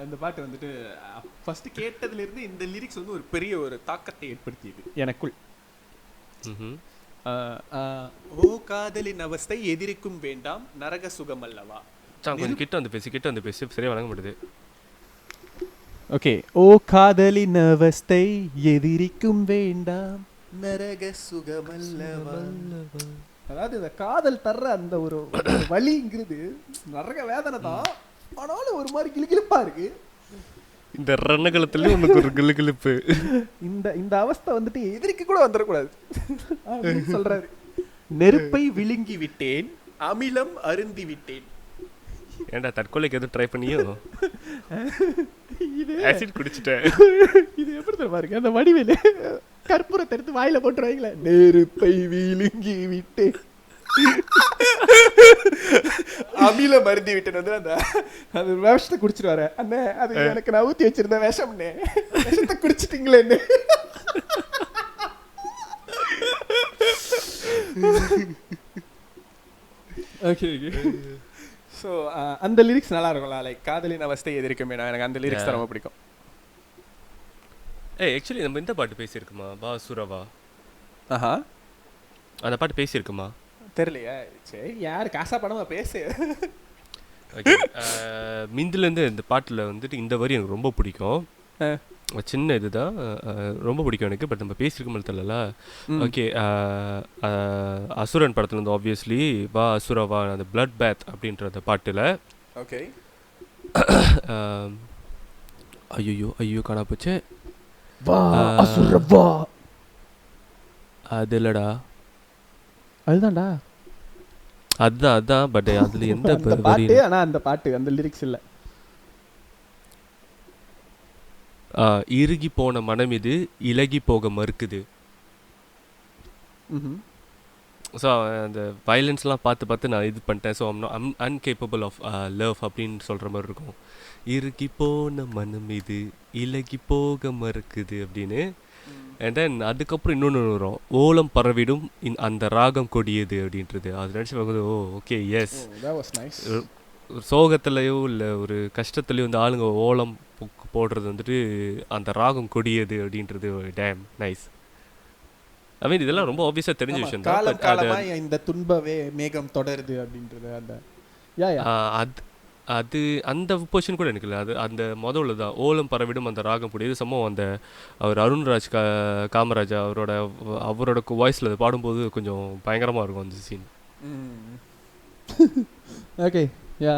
இந்த பாட்டு வந்துட்டு ஃபர்ஸ்ட் கேட்டதுல இருந்து இந்த லிரிக்ஸ் வந்து ஒரு பெரிய ஒரு தாக்கத்தை ஏற்படுத்தியது எனக்குள். ஓ காதலின் அவஸ்தை எதிரிக்கும் வேண்டாம் நரக சுகம் அல்லவா. கொஞ்சம் கிட்ட வந்து பேசி சரியா வழங்க மாட்டேது. ஓகே. ஓ காதலின் அவஸ்தை எதிரிக்கும் வேண்டாம் நரக சுகம் அல்லவா. அதாவது இந்த காதல் தர்ற அந்த ஒரு வலிங்கிறது நரக வேதனை தான். ஆனாலும் ஒரு மாதிரி கிளுகிளுப்பா இருக்கு. இந்த ரணகலத்துல உனக்கு ஒரு கிளுகிளுப்பு. இந்த அவஸ்தை வந்துட்டு எதிரிக்கு கூட வந்துடக்கூடாது சொல்றாரு. நெருப்பை விழுங்கி விட்டேன், அமிலம் அருந்தி விட்டேன். ஏன்டா தற்கொலைக்கு எதுவும் ட்ரை பண்ணியோ? இது ஆசிட் குடிச்சிட்டேன். இது எப்படி தெரியுமா இருக்கு? அந்த வடிவேலு கற்பூரத்தை எடுத்து வாயில போட்டுருவாங்களே. நெருப்பை விழுங்கி விட்டேன் அமில மருந்தி விட்டேன் வந்து அந்த விஷத்தை குடிச்சிருவாரு. அண்ணே அது எனக்கு நான் ஊற்றி வச்சிருந்தேன் விஷம்னே, விஷத்தை குடிச்சிட்டீங்களே. Okay okay. ஸோ அந்த லிரிக்ஸ் நல்லா இருக்கும்ல, லைக் காதலின் அவஸ்தை எதிர்க்குமே, எனக்கு அந்த லிரிக்ஸ் தான் ரொம்ப பிடிக்கும். ஆக்சுவலி நம்ம இந்த பாட்டு பேசியிருக்குமா, வா சுரவா, ஆஹா அந்த பாட்டு பேசியிருக்குமா தெரியலையா? சரி, யார் காசா படமா பேசு. ஓகே. மிந்திலேருந்து இந்த பாட்டில் வந்துட்டு இந்த வரி எனக்கு ரொம்ப பிடிக்கும். சின்ன இதுதான், ரொம்ப பிடிக்கும் எனக்கு. பட் நம்ம பேசியிருக்கோம் தெரியல. ஓகே. அசுரன் படத்துல இருந்து ஆப்வியஸ்லி வா அசுரவா, அந்த பிளட் பேத் அப்படின்ற அந்த பாட்டில். ஓகே. ஐயோ ஐயோ காணா போச்சு. வா அசுரவா, அது இல்லடா, அதுதான்டா, அதுதான். பட் அதில் எந்த பாட்டு, ஆனால் அந்த பாட்டு அந்த லிரிக்ஸ் இல்லை. இறுகி போன மனம் இது இலகி போக மறுக்குது. ஸோ அந்த வயலன்ஸ்லாம் பார்த்து நான் இது பண்ணிட்டேன். ஸோ ஐம் அன்கேப்பபிள் ஆஃப் லவ் அப்படின்னு சொல்கிற மாதிரி இருக்கும். இறுகி போன மனம் இது இலகி போக மறுக்குது அப்படின்னு. அண்ட் தென் அதுக்கப்புறம் இன்னொன்று வரும், ஓலம் பரவிடும் அந்த ராகம் கொடியது அப்படின்றது. அது நினச்சி பார்க்குது, ஓ ஓகே எஸ், ஒரு சோகத்துலேயோ இல்லை ஒரு கஷ்டத்துலேயோ இந்த ஆளுங்க ஓலம் போடுறது வந்துட்டு அந்த ராகம் கொடியது அப்படின்றது. Dam nice. ஐ மீன் இதெல்லாம் ரொம்ப ஆப்வியஸாக தெரிஞ்ச விஷயம் தான். இந்த துன்பவே மேகம் தொடருது அப்படின்றது அந்த அது அந்த பொசிஷன் கூட எனக்கு இல்லை. அது அந்த முதல்ல தான் ஓலம் பரவிடும் அந்த ராகம் கொடியது சம்பவம். அந்த அவர் அருண்ராஜ் காமராஜா அவரோட வாய்ஸில் அதை பாடும்போது கொஞ்சம் பயங்கரமாக இருக்கும் அந்த சீன். Okay yeah.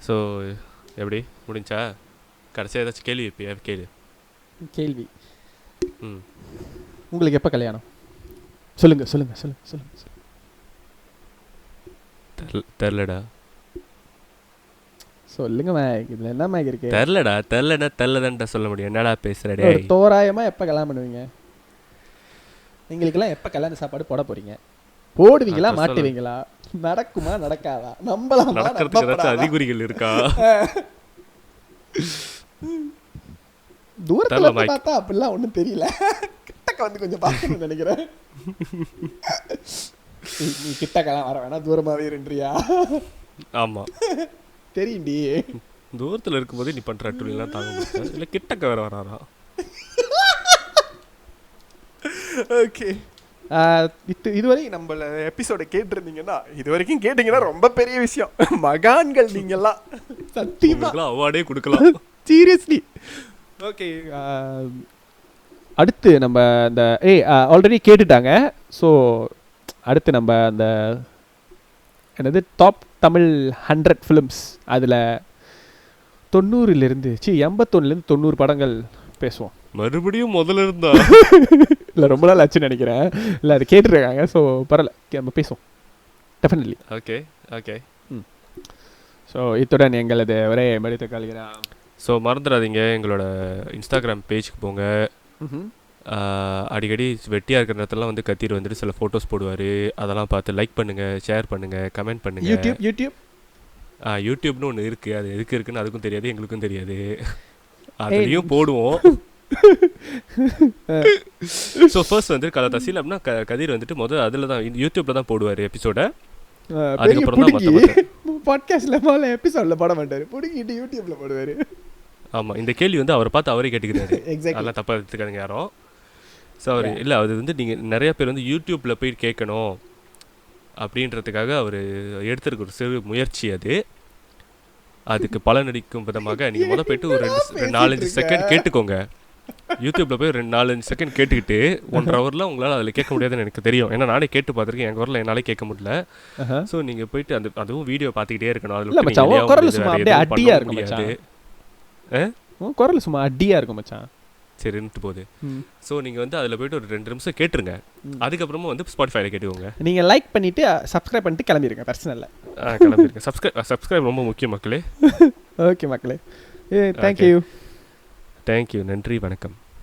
ஸோ எப்படி முடிஞ்சா கடைசியாக ஏதாச்சும் கேள்வி வைப்பியா? கேள்வி. உங்களுக்கு எப்போ கல்யாணம்? சொல்லுங்க. தெரிலடா. சொல்லுங்க மேக், இதில் என்ன மேக் இருக்கு? தெரிலடா சொல்ல முடியும். என்னடா பேசுறடே? தோராயமா எப்போ கல்யாணம் பண்ணுவீங்க? எங்களுக்கெல்லாம் எப்போ கல்யாண சாப்பாடு போட போறீங்க? போடுவீங்களா மாட்டுவீங்களா? நடக்குமா நடக்காதா? நம்பலாம். நடக்கிறதுக்கு ஏதாச்சும் அறிகுறிகள் இருக்கா? தூரத்துல பார்த்தா அப்படிலாம் ஒன்றும் தெரியல. கிட்டக்க வந்து கொஞ்சம் பார்க்கணும்னு நினைக்கிறேன். நீ கிட்டக்கெல்லாம் வர வேணா, தூரமாவே இருன்றியா? ஆமா தெரியும்டி. தூரத்தில் இருக்கும்போதே நீ பண்ணுற அட்டுலாம் தாங்க முடியாது. இல்லை கிட்டக்க வேற வராரா? ஓகே. இதுவரை நம்மள எபிசோட கேட்டிருந்தீங்கன்னா, இது வரைக்கும் கேட்டீங்கன்னா ரொம்ப பெரிய விஷயம். மகான்கள் நீங்கெல்லாம், சத்தியமா அவார்டே கொடுக்கலாம். சீரியஸ்லி. ஓகே. அடுத்து நம்ம அந்த ஆல்ரெடி கேட்டுட்டாங்க. ஸோ அடுத்து நம்ம அந்த என்னது டாப் தமிழ் 100 ஃபிலிம்ஸ், அதில் 90லேருந்து 90 படங்கள் பேசுவோம். மறுபடியும் முதல்ல இருந்தா இல்லை, ரொம்ப நாள் ஆச்சுன்னு நினைக்கிறேன். இல்லை, அது கேட்டுருக்காங்க. ஸோ பரவாயில்ல, நம்ம பேசுவோம் டெஃபினெட்லி. ஓகே. ஸோ இத்துடன் எங்களது ஒரே மடித்த கால்கிறேன். ஸோ மறந்துடாதீங்க, எங்களோட இன்ஸ்டாகிராம் பேஜுக்கு போங்க. அடிக்கடி வெட்டியாக இருக்கிற நேரத்துலாம் வந்து கத்திட்டு வந்துட்டு சில ஃபோட்டோஸ் போடுவார். அதெல்லாம் பார்த்து லைக் பண்ணுங்கள், ஷேர் பண்ணுங்கள், கமெண்ட் பண்ணுங்கள். யூடியூப்னு ஒன்று இருக்குது. அது எதுக்கு இருக்குன்னு அதுக்கும் தெரியாது, எங்களுக்கும் தெரியாது. அதுலேயும் போடுவோம். ஸோ ஃபர்ஸ்ட் வந்து தசீல் அப்படின்னா கதிர் வந்துட்டு அதில் தான் யூடியூப்பில் தான் போடுவார் எபிசோட. அதுக்கப்புறம் தான் மற்ற பாட்காஸ்ட்டில் முதல்ல எபிசோடில் போட மாட்டார், பிடிக்கிட்டு யூடியூப்பில் போடுவார். ஆமாம், இந்த கேள்வி வந்து அவரை பார்த்து அவரே கேட்டுக்கிறாரு. அதெல்லாம் தப்பாக எடுத்துக்காதுங்க யாரும். ஸோ அவர் இல்லை, அது வந்து நீங்கள் நிறைய பேர் வந்து யூடியூப்பில் போய் கேட்கணும் அப்படின்றதுக்காக அவர் எடுத்துருக்க ஒரு சிறு முயற்சி. அதுக்கு பலனடிக்கும் விதமாக நீங்கள் முதல் போய்ட்டு ஒரு 4-5 செகண்ட் கேட்டுக்கோங்க. யூடியூப்பில் போய் 4-5 செகண்ட் கேட்டுக்கிட்டு 1.5 ஹவரில் உங்களால் அதில் கேட்க முடியாதுன்னு எனக்கு தெரியும். ஏன்னா நானே கேட்டு பார்த்துருக்கேன், எங்கள் ஊரில் என்னாலே கேட்க முடியல. ஸோ நீங்கள் போயிட்டு அதுவும் வீடியோ பார்த்துக்கிட்டே இருக்கணும். அதில் குரல் சும்மா அடியாக இருக்கும் மச்சான். சரி இருந்துட்டு போகுது. ஸோ நீங்கள் வந்து அதில் போய்ட்டு ஒரு 2 நிமிஷம் கேட்டுருங்க. அதுக்கப்புறமா வந்து ஸ்பாட்டிஃபைல கேட்டுக்கோங்க. நீங்கள் லைக் பண்ணிவிட்டு சப்ஸ்கிரைப் பண்ணிட்டு கிளம்பிடுங்க. பர்சனலில் கிளம்பிடுங்க. சப்ஸ்கிரைப் ரொம்ப முக்கியம் மக்களே. ஓகே மக்களே, தேங்க்யூ. நன்றி, வணக்கம்.